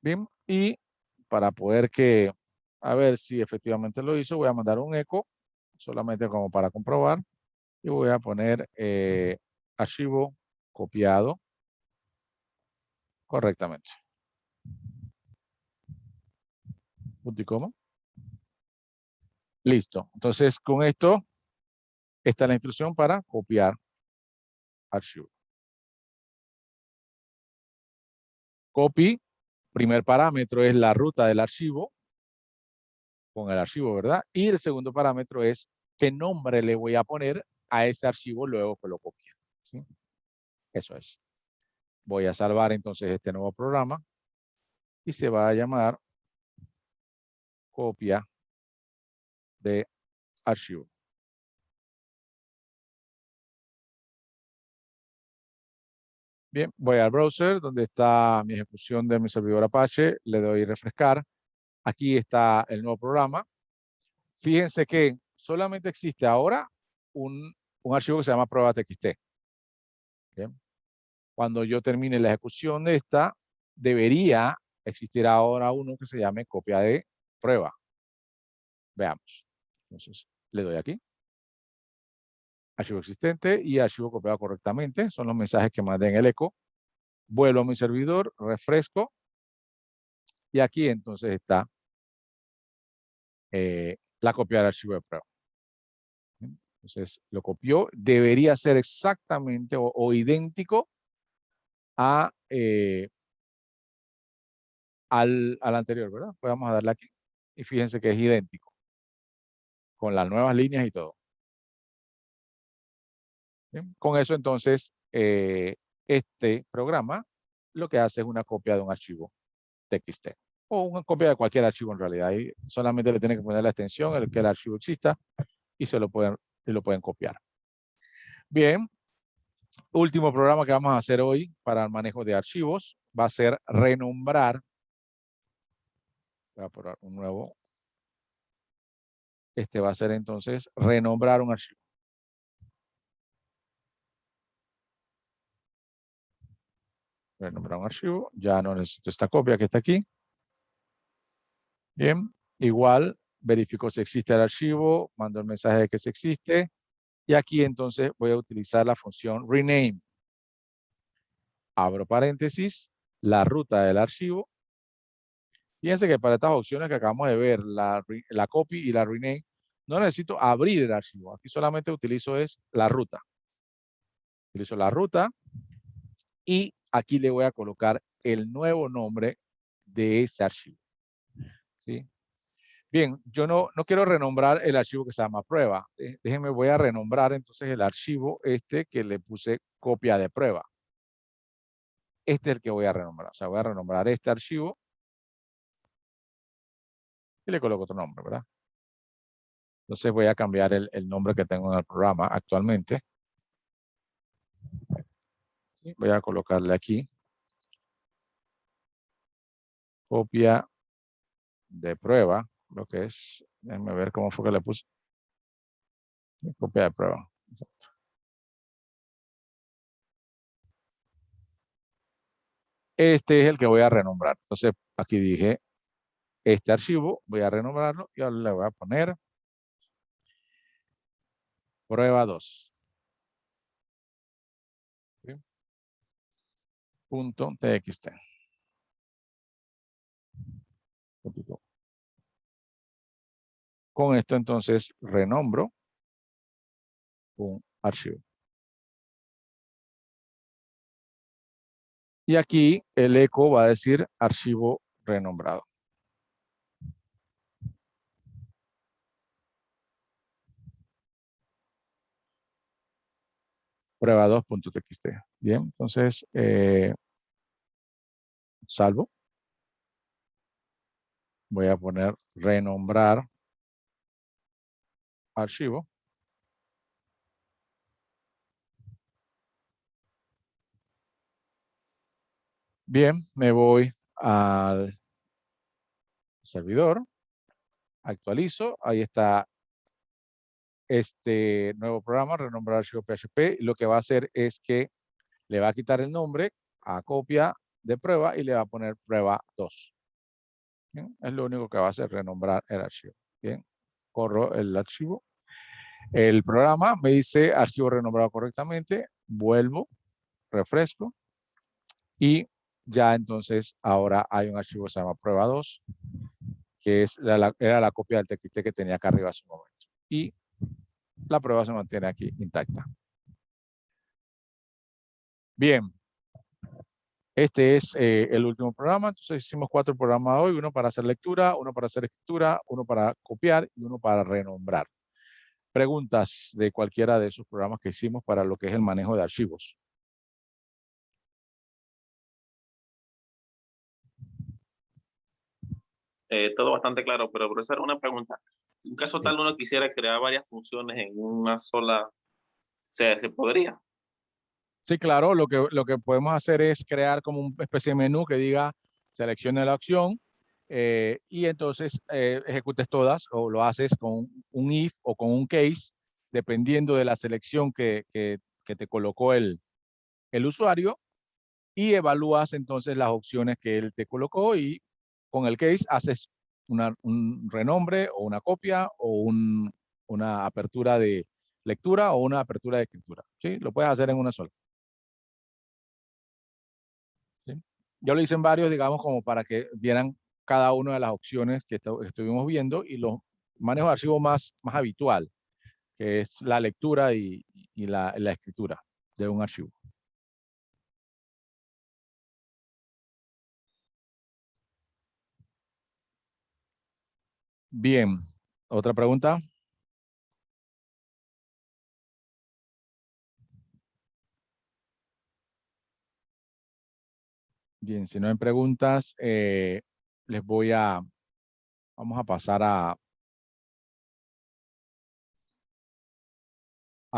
Bien, y para poder a ver si efectivamente lo hizo, voy a mandar un eco, solamente como para comprobar, y voy a poner archivo copiado correctamente. Punto y coma. Listo. Entonces, con esto, esta es la instrucción para copiar archivo. Copy, primer parámetro es la ruta del archivo, con el archivo, ¿verdad? Y el segundo parámetro es qué nombre le voy a poner a ese archivo luego que lo copie. ¿Sí? Eso es. Voy a salvar entonces este nuevo programa y se va a llamar copia de archivo. Bien, voy al browser donde está mi ejecución de mi servidor Apache, le doy refrescar. Aquí está el nuevo programa. Fíjense que solamente existe ahora un archivo que se llama prueba.txt. Bien. Cuando yo termine la ejecución de esta, debería existir ahora uno que se llame copia de prueba. Veamos. Entonces, le doy aquí. Archivo existente y archivo copiado correctamente. Son los mensajes que mandé en el eco. Vuelvo a mi servidor, refresco. Y aquí entonces está la copia del archivo de prueba. Entonces, lo copió. Debería ser exactamente o idéntico a, al anterior, ¿verdad? Pues vamos a darle aquí. Y fíjense que es idéntico. Con las nuevas líneas y todo. ¿Bien? Con eso entonces, este programa lo que hace es una copia de un archivo TXT. O una copia de cualquier archivo en realidad. Ahí solamente le tienen que poner la extensión, el que el archivo exista, y lo pueden copiar. Bien. Último programa que vamos a hacer hoy para el manejo de archivos va a ser renombrar. Voy a poner un nuevo. Este va a ser entonces renombrar un archivo. Renombrar un archivo. Ya no necesito esta copia que está aquí. Bien. Igual verifico si existe el archivo. Mando el mensaje de que se existe. Y aquí entonces voy a utilizar la función rename. Abro paréntesis. la ruta del archivo. Fíjense que para estas opciones que acabamos de ver, la copy y la rename, no necesito abrir el archivo. Aquí solamente utilizo es la ruta. Utilizo la ruta y aquí le voy a colocar el nuevo nombre de ese archivo. ¿Sí? Bien, yo no quiero renombrar el archivo que se llama prueba. Déjenme, voy a renombrar entonces el archivo este que le puse copia de prueba. Este es el que voy a renombrar. O sea, voy a renombrar este archivo y le coloco otro nombre, ¿verdad? Entonces voy a cambiar el nombre que tengo en el programa actualmente. ¿Sí? Voy a colocarle aquí copia de prueba, lo que es, déjenme ver cómo fue que le puse. Copia de prueba. Este es el que voy a renombrar. Entonces aquí dije, este archivo voy a renombrarlo y ahora le voy a poner prueba 2. ¿Sí? Punto .txt. Con esto entonces renombro un archivo. Y aquí el eco va a decir archivo renombrado. Prueba 2.txt. Bien, entonces salvo. Voy a poner renombrar archivo. Bien, me voy al servidor, actualizo, ahí está este nuevo programa, renombrar archivo PHP. Lo que va a hacer es que le va a quitar el nombre a copia de prueba y le va a poner prueba 2. Bien, es lo único que va a hacer, renombrar el archivo. Bien, corro el archivo. El programa me dice archivo renombrado correctamente, vuelvo, refresco y ya entonces ahora hay un archivo que se llama prueba 2, que era la copia del TXT que tenía acá arriba hace un momento. Y la prueba se mantiene aquí intacta. Bien, este es el último programa. Entonces hicimos 4 programas hoy, uno para hacer lectura, uno para hacer escritura, uno para copiar y uno para renombrar. Preguntas de cualquiera de esos programas que hicimos para lo que es el manejo de archivos. Todo bastante claro, pero profesor, una pregunta. En caso Sí. tal uno quisiera crear varias funciones en una sola, ¿se podría? Sí, claro, lo que podemos hacer es crear como una especie de menú que diga seleccione la opción y entonces ejecutes todas o lo haces con un if o con un case, dependiendo de la selección que te colocó el usuario y evalúas entonces las opciones que él te colocó y con el case haces un renombre o una copia o una apertura de lectura o una apertura de escritura. ¿Sí? Lo puedes hacer en una sola. ¿Sí? Yo lo hice en varios, digamos, como para que vieran cada una de las opciones que estuvimos viendo y los manejos de archivo más habitual, que es la lectura y la escritura de un archivo. Bien, otra pregunta. Bien, si no hay preguntas, vamos a pasar a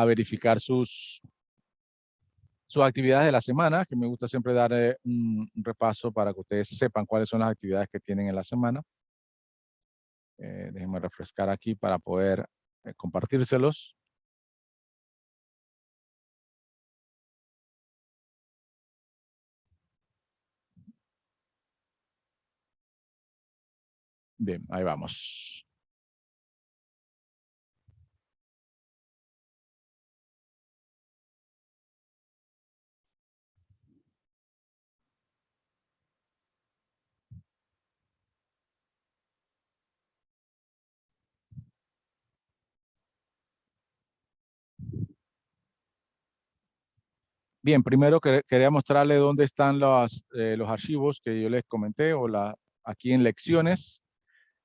verificar sus actividades de la semana, que me gusta siempre dar un repaso para que ustedes sepan cuáles son las actividades que tienen en la semana. Déjenme refrescar aquí para poder compartírselos. Bien, ahí vamos. Bien, primero quería mostrarle dónde están los archivos que yo les comenté, aquí en lecciones.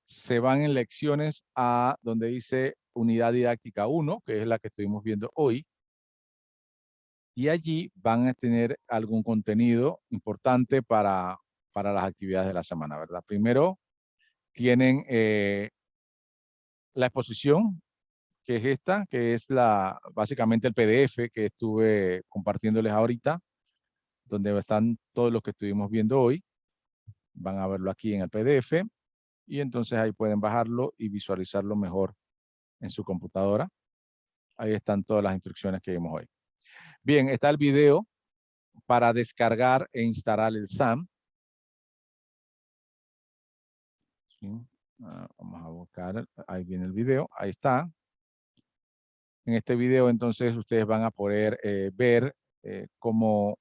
Se van en lecciones a donde dice unidad didáctica 1, que es la que estuvimos viendo hoy. Y allí van a tener algún contenido importante para las actividades de la semana, ¿verdad? Primero tienen la exposición, que es esta, que es básicamente el PDF que estuve compartiéndoles ahorita, donde están todos los que estuvimos viendo hoy. Van a verlo aquí en el PDF y entonces ahí pueden bajarlo y visualizarlo mejor en su computadora. Ahí están todas las instrucciones que vimos hoy. Bien, está el video para descargar e instalar el SAM. ¿Sí? Vamos a buscar, ahí viene el video, ahí está. En este video entonces ustedes van a poder ver cómo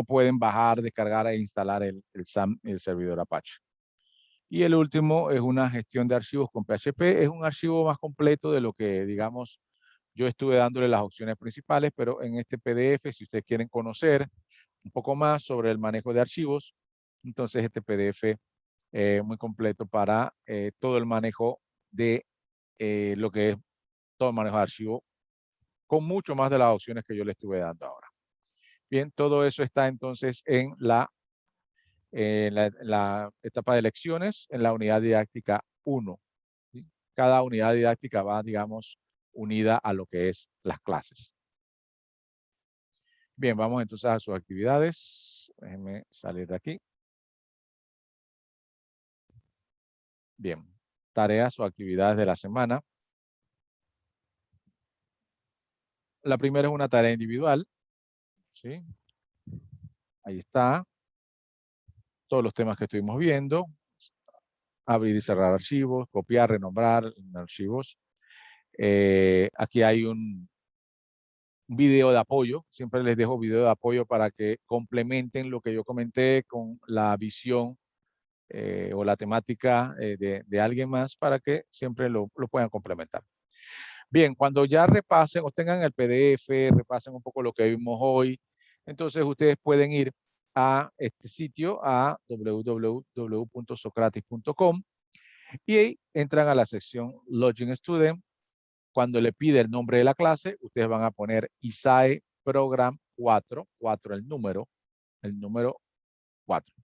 pueden bajar, descargar e instalar el SAM, el servidor Apache. Y el último es una gestión de archivos con PHP. Es un archivo más completo de lo que, digamos, yo estuve dándole las opciones principales, pero en este PDF, si ustedes quieren conocer un poco más sobre el manejo de archivos, entonces este PDF muy completo para todo el manejo de lo que es todo el manejo de archivo, con mucho más de las opciones que yo le estuve dando ahora. Bien, todo eso está entonces en la etapa de lecciones, en la unidad didáctica 1. ¿Sí? Cada unidad didáctica va, digamos, unida a lo que es las clases. Bien, vamos entonces a sus actividades. Déjenme salir de aquí. Bien, tareas o actividades de la semana. La primera es una tarea individual. ¿Sí? Ahí está. Todos los temas que estuvimos viendo. Abrir y cerrar archivos, copiar, renombrar archivos. Aquí hay un video de apoyo. Siempre les dejo video de apoyo para que complementen lo que yo comenté con la visión o la temática de alguien más para que siempre lo puedan complementar. Bien, cuando ya repasen o tengan el PDF, repasen un poco lo que vimos hoy, entonces ustedes pueden ir a este sitio, a www.socrates.com y ahí entran a la sección Login Student. Cuando le pide el nombre de la clase, ustedes van a poner ISAE Program 4, 4 el número 4.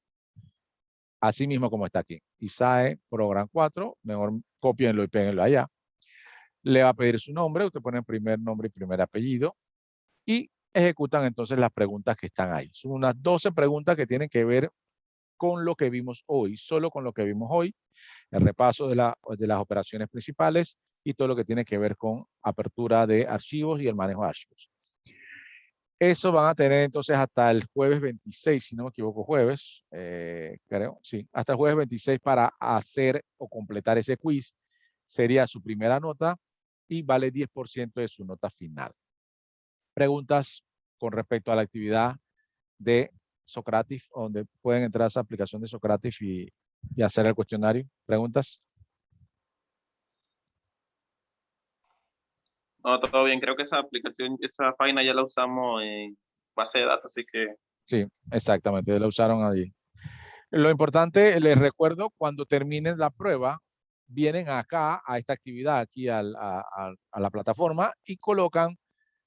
Así mismo como está aquí. ISAE Program 4, mejor cópienlo y péguenlo allá. Le va a pedir su nombre, usted pone primer nombre y primer apellido y ejecutan entonces las preguntas que están ahí. Son unas 12 preguntas que tienen que ver con lo que vimos hoy, solo con lo que vimos hoy, el repaso de las operaciones principales y todo lo que tiene que ver con apertura de archivos y el manejo de archivos. Eso van a tener entonces hasta el jueves 26, si no me equivoco, jueves, creo, sí, hasta el jueves 26 para hacer o completar ese quiz. Sería su primera nota y vale 10% de su nota final. Preguntas con respecto a la actividad de Socrates, donde pueden entrar a esa aplicación de Socrates y hacer el cuestionario. ¿Preguntas? No, todo bien. Creo que esa aplicación, esa página ya la usamos en base de datos, así que... Sí, exactamente, la usaron allí. Lo importante, les recuerdo, cuando terminen la prueba, vienen acá a esta actividad, aquí a la plataforma y colocan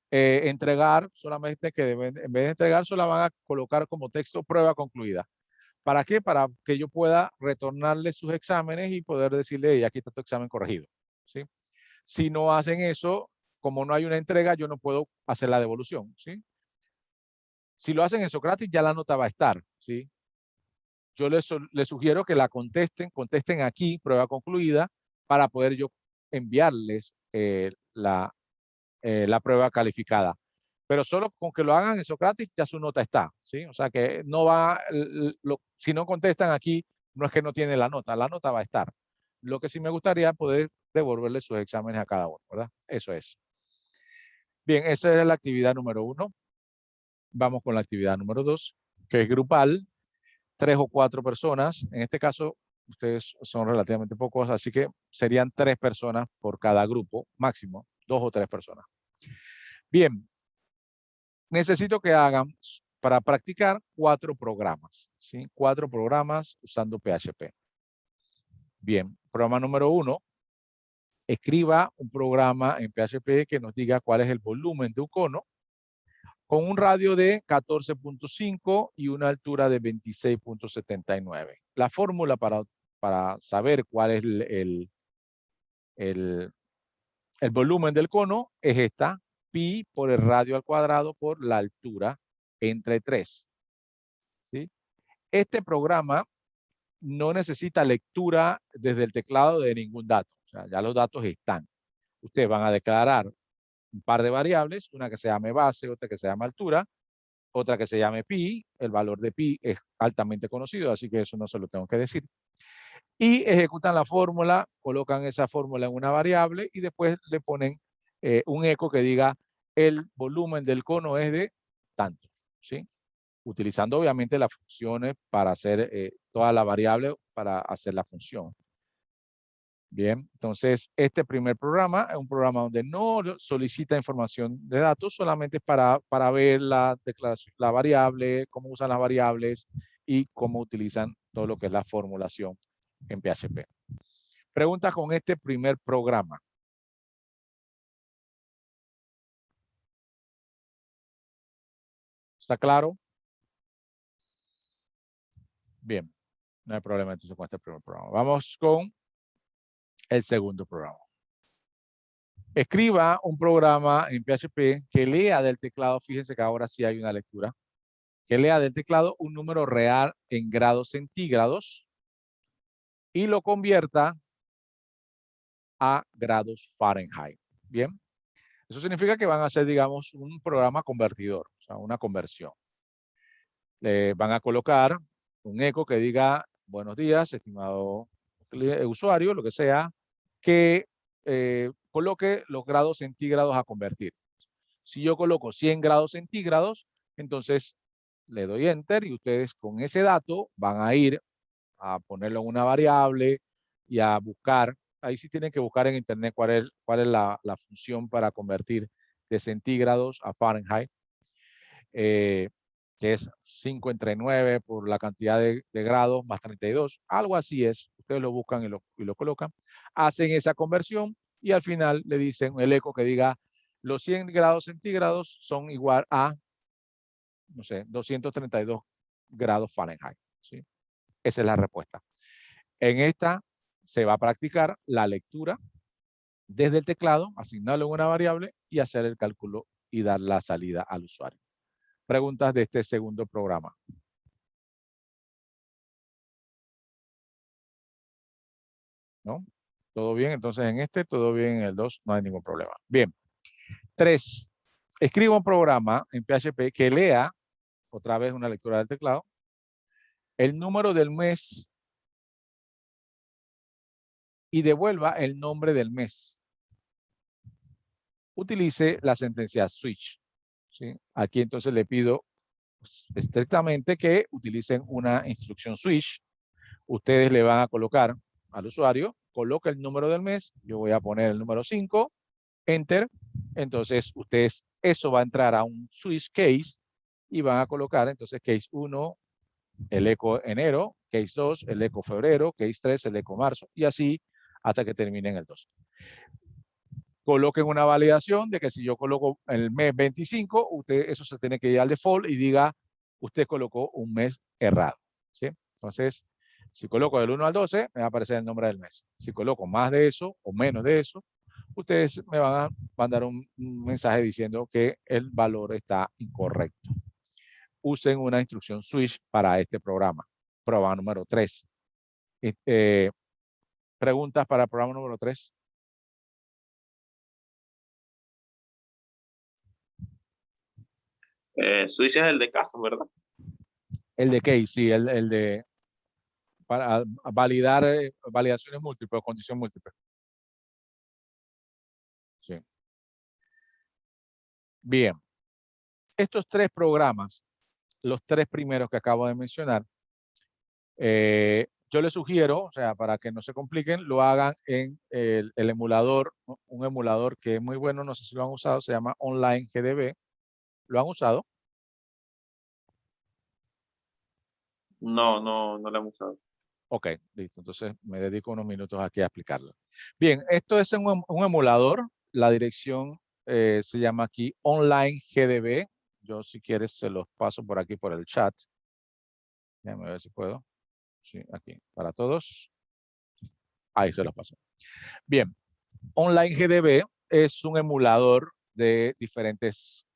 entregar, solamente que en vez de entregar, solo van a colocar como texto prueba concluida. ¿Para qué? Para que yo pueda retornarle sus exámenes y poder decirle, hey, aquí está tu examen corregido. ¿Sí? Si no hacen eso, como no hay una entrega, yo no puedo hacer la devolución. ¿Sí? Si lo hacen en Socrates, ya la nota va a estar. ¿Sí? Yo les sugiero que la contesten aquí, prueba concluida, para poder yo enviarles la prueba calificada. Pero solo con que lo hagan en Socrates, ya su nota está, ¿sí? O sea que no va, si no contestan aquí, no es que no tienen la nota va a estar. Lo que sí me gustaría poder devolverle sus exámenes a cada uno, ¿verdad? Eso es. Bien, esa era la actividad número 1. Vamos con la actividad número 2, que es grupal. 3 o 4 personas. En este caso, ustedes son relativamente pocos, así que serían 3 personas por cada grupo, máximo, 2 o 3 personas. Bien, necesito que hagan para practicar 4 programas, ¿sí? 4 programas usando PHP. Bien, programa número 1, escriba un programa en PHP que nos diga cuál es el volumen de un cono con un radio de 14.5 y una altura de 26.79. La fórmula para saber cuál es el volumen del cono es esta, pi por el radio al cuadrado por la altura entre 3. ¿Sí? Este programa no necesita lectura desde el teclado de ningún dato. O sea, ya los datos están. Ustedes van a declarar un par de variables, una que se llame base, otra que se llame altura, otra que se llame pi. El valor de pi es altamente conocido, así que eso no se lo tengo que decir. Y ejecutan la fórmula, colocan esa fórmula en una variable y después le ponen un eco que diga el volumen del cono es de tanto, ¿sí? Utilizando obviamente las funciones para hacer toda la variable para hacer la función. Bien, entonces este primer programa es un programa donde no solicita información de datos, solamente para ver la declaración, la variable, cómo usan las variables y cómo utilizan todo lo que es la formulación en PHP. Preguntas con este primer programa. ¿Está claro? Bien, no hay problema entonces con este primer programa. Vamos con el segundo programa. Escriba un programa en PHP que lea del teclado, fíjense que ahora sí hay una lectura, que lea del teclado un número real en grados centígrados y lo convierta a grados Fahrenheit. Bien, eso significa que van a hacer, digamos, un programa convertidor, o sea, una conversión. Le van a colocar un eco que diga, buenos días, estimado usuario, lo que sea, que coloque los grados centígrados a convertir. Si yo coloco 100 grados centígrados, entonces le doy Enter y ustedes con ese dato van a ir a ponerlo en una variable y a buscar. Ahí sí tienen que buscar en internet cuál es la función para convertir de centígrados a Fahrenheit, que es 5 entre 9 por la cantidad de grados más 32. Algo así es. Ustedes lo buscan y lo colocan. Hacen esa conversión y al final le dicen el eco que diga los 100 grados centígrados son igual a, no sé, 232 grados Fahrenheit. ¿Sí? Esa es la respuesta. En esta se va a practicar la lectura desde el teclado, asignarlo en una variable y hacer el cálculo y dar la salida al usuario. Preguntas de este segundo programa. ¿No? ¿Todo bien? Entonces en este, todo bien en el 2, no hay ningún problema. Bien. 3. Escriba un programa en PHP que lea, otra vez una lectura del teclado, el número del mes y devuelva el nombre del mes. Utilice la sentencia switch. ¿Sí? Aquí entonces le pido estrictamente que utilicen una instrucción switch. Ustedes le van a colocar al usuario, coloca el número del mes, yo voy a poner el número 5, Enter. Entonces ustedes, eso va a entrar a un switch case y van a colocar entonces case 1, el eco enero, case 2, el eco febrero, case 3, el eco marzo, y así hasta que terminen el 2. Coloquen una validación de que si yo coloco el mes 25, usted eso se tiene que ir al default y diga, usted colocó un mes errado. ¿Sí? Entonces, si coloco del 1 al 12, me va a aparecer el nombre del mes. Si coloco más de eso o menos de eso, ustedes me van a mandar un mensaje diciendo que el valor está incorrecto. Usen una instrucción switch para este programa. Programa número 3. ¿Preguntas para el programa número 3? Switch es el de caso, ¿verdad? El de case, sí, el de para validar validaciones múltiples o condición múltiple. Sí. Bien. Estos 3 programas, los 3 primeros que acabo de mencionar, yo les sugiero, o sea, para que no se compliquen, lo hagan en el emulador, un emulador que es muy bueno, no sé si lo han usado, se llama Online GDB. ¿Lo han usado? No, no, no lo hemos usado. Ok, listo. Entonces me dedico unos minutos aquí a explicarlo. Bien, esto es un emulador. La dirección se llama aquí Online GDB. Yo si quieres se los paso por aquí por el chat. Déjame ver si puedo. Sí, aquí, para todos. Ahí se los paso. Bien, Online GDB es un emulador de diferentes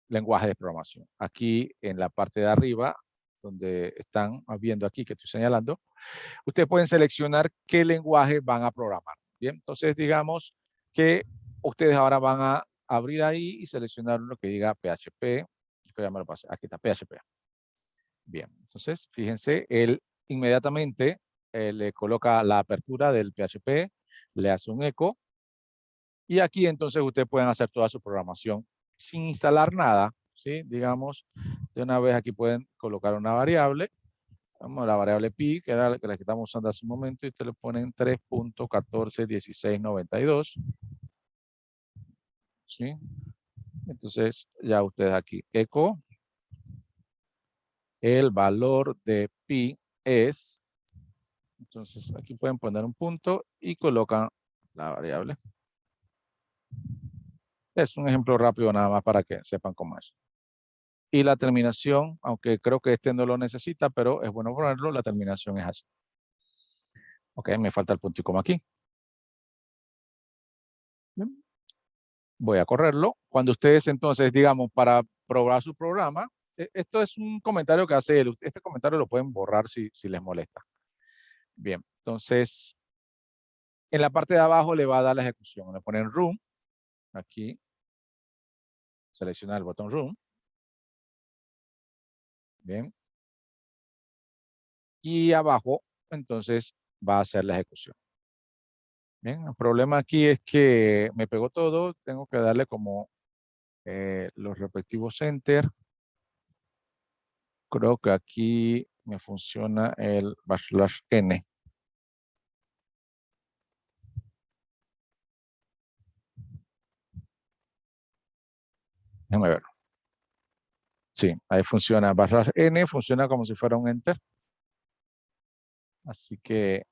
lenguajes de programación. Aquí en la parte de arriba, donde están viendo aquí que estoy señalando, ustedes pueden seleccionar qué lenguaje van a programar. Bien, entonces digamos que ustedes ahora van a abrir ahí y seleccionar uno que diga PHP. Que ya me lo pasé. Aquí está PHP. Bien, entonces fíjense, él inmediatamente le coloca la apertura del PHP, le hace un eco y aquí entonces ustedes pueden hacer toda su programación sin instalar nada, ¿sí? Digamos, de una vez aquí pueden colocar una variable, vamos a la variable pi, que era la que estamos usando hace un momento, y ustedes le ponen 3.141692, ¿sí? Entonces ya ustedes aquí, eco, el valor de pi es, entonces aquí pueden poner un punto y colocan la variable. Es un ejemplo rápido nada más para que sepan cómo es. Y la terminación, aunque creo que este no lo necesita, pero es bueno ponerlo, la terminación es así. Ok, me falta el punto y coma aquí. Bien. Voy a correrlo. Cuando ustedes entonces, digamos, para probar su programa, esto es un comentario que hace él. Este comentario lo pueden borrar si les molesta. Bien, entonces, en la parte de abajo le va a dar la ejecución. Le ponen Run, aquí, selecciona el botón Run. Bien. Y abajo, entonces, va a hacer la ejecución. Bien, el problema aquí es que me pegó todo. Tengo que darle como los respectivos enter. Creo que aquí me funciona el /n. Déjame ver. Sí, ahí funciona. /n funciona como si fuera un enter. Así que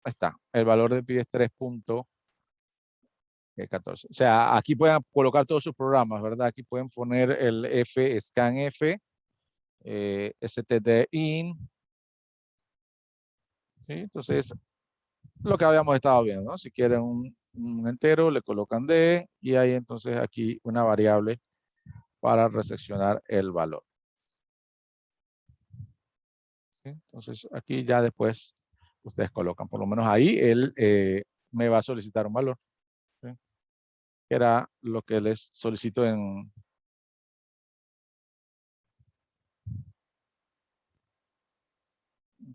ahí está. El valor de pi es 3.14. O sea, aquí pueden colocar todos sus programas, ¿verdad? Aquí pueden poner el scanf, stdin. ¿Sí? Entonces, lo que habíamos estado viendo, ¿no? Si quieren un entero, le colocan D y hay entonces aquí una variable para recepcionar el valor. ¿Sí? Entonces, aquí ya después ustedes colocan, por lo menos ahí él me va a solicitar un valor. ¿Sí? Que era lo que les solicito en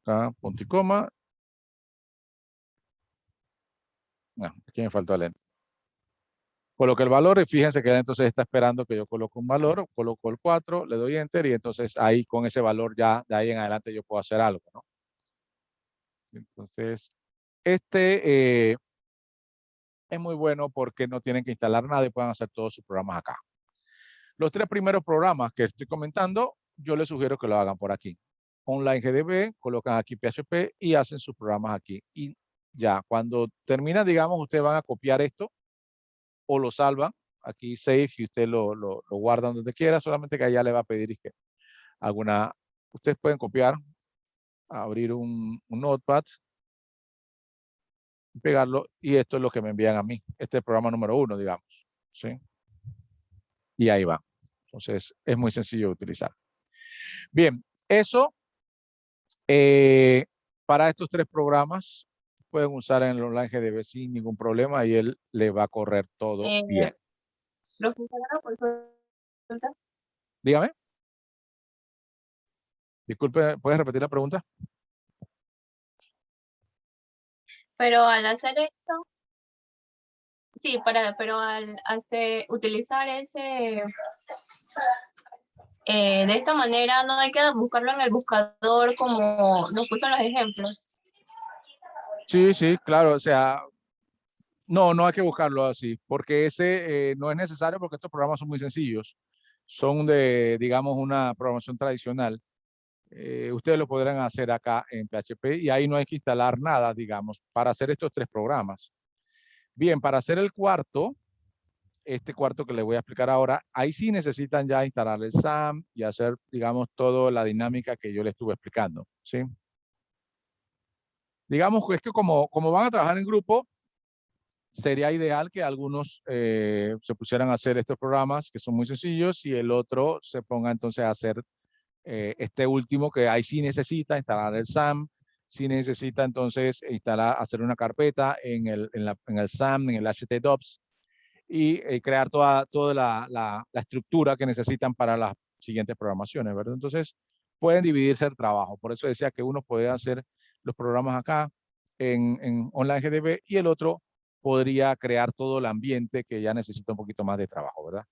acá, punto y coma. No, aquí me faltó el enter. Coloqué el valor y fíjense que él entonces está esperando que yo coloque un valor, coloco el 4, le doy enter y entonces ahí con ese valor ya de ahí en adelante yo puedo hacer algo, ¿no? Entonces, este es muy bueno porque no tienen que instalar nada y pueden hacer todos sus programas acá. Los 3 primeros programas que estoy comentando, yo les sugiero que lo hagan por aquí. Online GDB, colocan aquí PHP y hacen sus programas aquí. Y ya, cuando terminan, digamos, ustedes van a copiar esto o lo salvan. Aquí save y usted lo guardan donde quiera, solamente que allá le va a pedir que alguna, ustedes pueden copiar, abrir un notepad, pegarlo y esto es lo que me envían a mí. Este es el programa número 1, digamos. ¿Sí? Y ahí va. Entonces, es muy sencillo de utilizar. Bien, eso para estos 3 programas pueden usar en el Online GDB sin ningún problema y él le va a correr todo bien. Dígame. Disculpe, ¿puedes repetir la pregunta? Pero al hacer esto, sí, pero al utilizar ese, de esta manera no hay que buscarlo en el buscador como nos puso en los ejemplos. Sí, sí, claro, o sea, no hay que buscarlo así, porque ese no es necesario porque estos programas son muy sencillos. son de, digamos, una programación tradicional, ustedes lo podrán hacer acá en PHP y ahí no hay que instalar nada, digamos, para hacer estos 3 programas. Bien, para hacer el cuarto, este cuarto que les voy a explicar ahora, ahí sí necesitan ya instalar el SAM y hacer, digamos, toda la dinámica que yo les estuve explicando, ¿sí? Digamos que es que como van a trabajar en grupo, sería ideal que algunos se pusieran a hacer estos programas que son muy sencillos y el otro se ponga entonces a hacer este último que ahí sí necesita instalar el SAM, sí necesita entonces hacer una carpeta en el SAM, en el htdocs y crear toda la estructura que necesitan para las siguientes programaciones, ¿verdad? Entonces pueden dividirse el trabajo. Por eso decía que uno puede hacer los programas acá en OnlineGDB y el otro podría crear todo el ambiente que ya necesita un poquito más de trabajo, ¿verdad?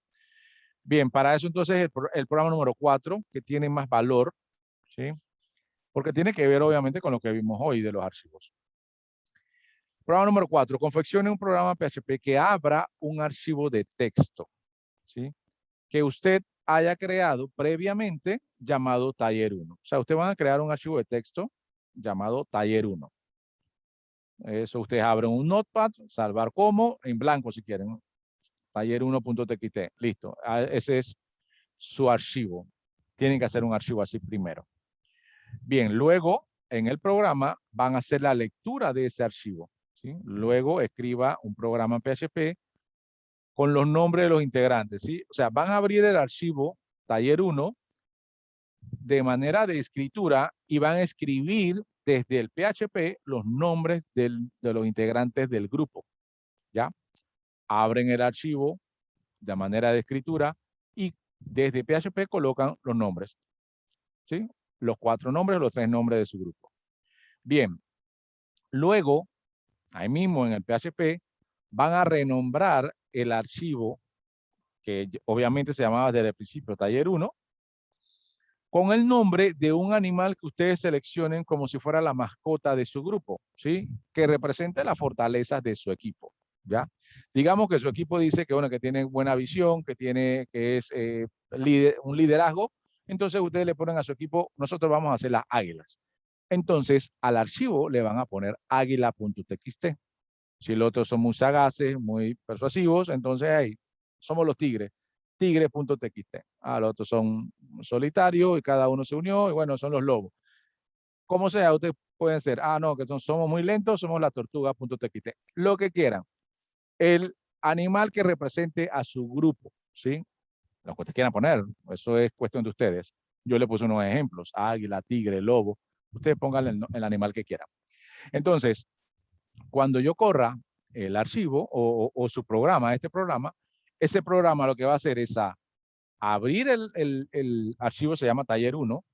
Bien, para eso entonces el programa número 4, que tiene más valor, ¿sí? Porque tiene que ver obviamente con lo que vimos hoy de los archivos. Programa número 4, confeccione un programa PHP que abra un archivo de texto, ¿sí? Que usted haya creado previamente llamado taller 1. O sea, usted va a crear un archivo de texto llamado taller 1. Eso ustedes abren un notepad, salvar como, en blanco si quieren, ¿no? Taller1.txt, listo. Ese es su archivo. Tienen que hacer un archivo así primero. Bien, luego en el programa van a hacer la lectura de ese archivo, ¿sí? Luego escriba un programa en PHP con los nombres de los integrantes, ¿sí? O sea, van a abrir el archivo taller 1 de manera de escritura y van a escribir desde el PHP los nombres de los integrantes del grupo, ¿ya? Abren el archivo de manera de escritura y desde PHP colocan los nombres, ¿sí? Los 4 nombres, los 3 nombres de su grupo. Bien, luego, ahí mismo en el PHP, van a renombrar el archivo que obviamente se llamaba desde el principio taller 1, con el nombre de un animal que ustedes seleccionen como si fuera la mascota de su grupo, ¿sí? Que represente las fortalezas de su equipo, ¿ya? Digamos que su equipo dice que, bueno, que tiene buena visión, que es un liderazgo, entonces ustedes le ponen a su equipo, nosotros vamos a hacer las águilas. Entonces, al archivo le van a poner águila.txt. Si los otros son muy sagaces, muy persuasivos, entonces ahí somos los tigres, tigre.txt. Los otros son solitarios y cada uno se unió y bueno, son los lobos. Como sea, ustedes pueden ser, no, que somos muy lentos, somos la tortuga.txt. Lo que quieran. El animal que represente a su grupo, ¿sí? Lo que ustedes quieran poner, eso es cuestión de ustedes. Yo le puse unos ejemplos, águila, tigre, lobo. Ustedes pongan el animal que quieran. Entonces, cuando yo corra el archivo o su programa, ese programa lo que va a hacer es abrir el archivo, se llama taller 1,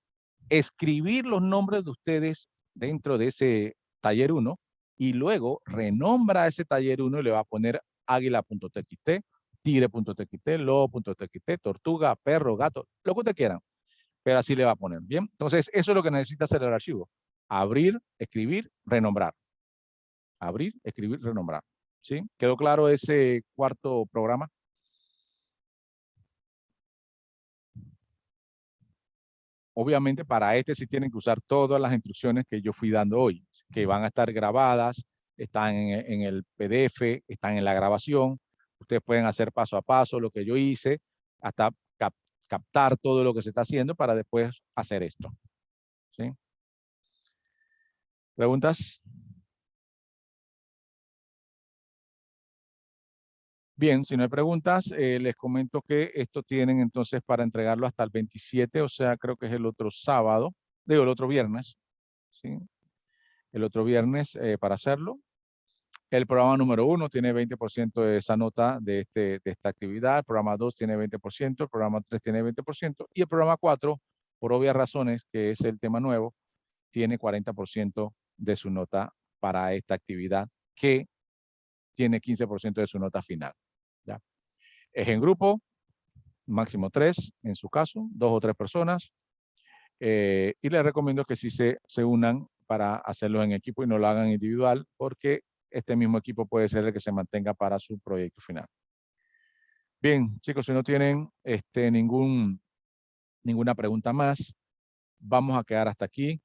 escribir los nombres de ustedes dentro de ese taller 1 y luego renombra ese taller 1 y le va a poner águila.txt, tigre.txt, lobo.txt, tortuga, perro, gato, lo que ustedes quieran, pero así le va a poner, ¿bien? Entonces, eso es lo que necesita hacer el archivo. Abrir, escribir, renombrar. Abrir, escribir, renombrar. ¿Sí? ¿Quedó claro ese cuarto programa? Obviamente para este sí tienen que usar todas las instrucciones que yo fui dando hoy, que van a estar grabadas, están en el PDF, están en la grabación. Ustedes pueden hacer paso a paso lo que yo hice, hasta captar todo lo que se está haciendo para después hacer esto. ¿Sí? ¿Preguntas? Bien, si no hay preguntas, les comento que esto tienen entonces para entregarlo hasta el 27, o sea, creo que es el otro sábado, digo, el otro viernes, ¿sí? El otro viernes para hacerlo. El programa número 1 tiene 20% de esa nota de esta actividad, el programa 2 tiene 20%, el programa 3 tiene 20% y el programa 4, por obvias razones, que es el tema nuevo, tiene 40% de su nota para esta actividad, que tiene 15% de su nota final. ¿Ya? Es en grupo, máximo 3 en su caso, 2 o 3 personas. Y les recomiendo que sí se unan para hacerlo en equipo y no lo hagan individual, porque este mismo equipo puede ser el que se mantenga para su proyecto final. Bien, chicos, si no tienen ninguna pregunta más, vamos a quedar hasta aquí.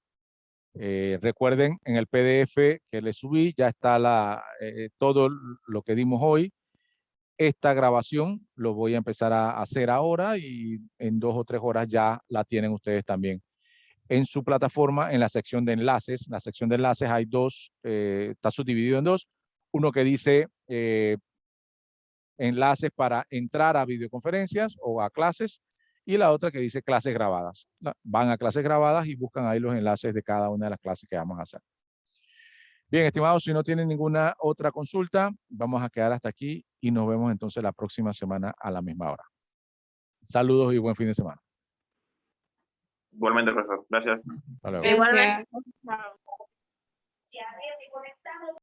Recuerden, en el PDF que les subí ya está todo lo que dimos hoy. Esta grabación lo voy a empezar a hacer ahora y en 2 o 3 horas ya la tienen ustedes también. En su plataforma, en la sección de enlaces, hay dos, está subdividido en dos. Uno que dice enlaces para entrar a videoconferencias o a clases, y la otra que dice clases grabadas. Van a clases grabadas y buscan ahí los enlaces de cada una de las clases que vamos a hacer. Bien, estimados, si no tienen ninguna otra consulta, vamos a quedar hasta aquí y nos vemos entonces la próxima semana a la misma hora. Saludos y buen fin de semana. Igualmente, profesor. Gracias. Hasta luego. Igualmente. Gracias. Chao.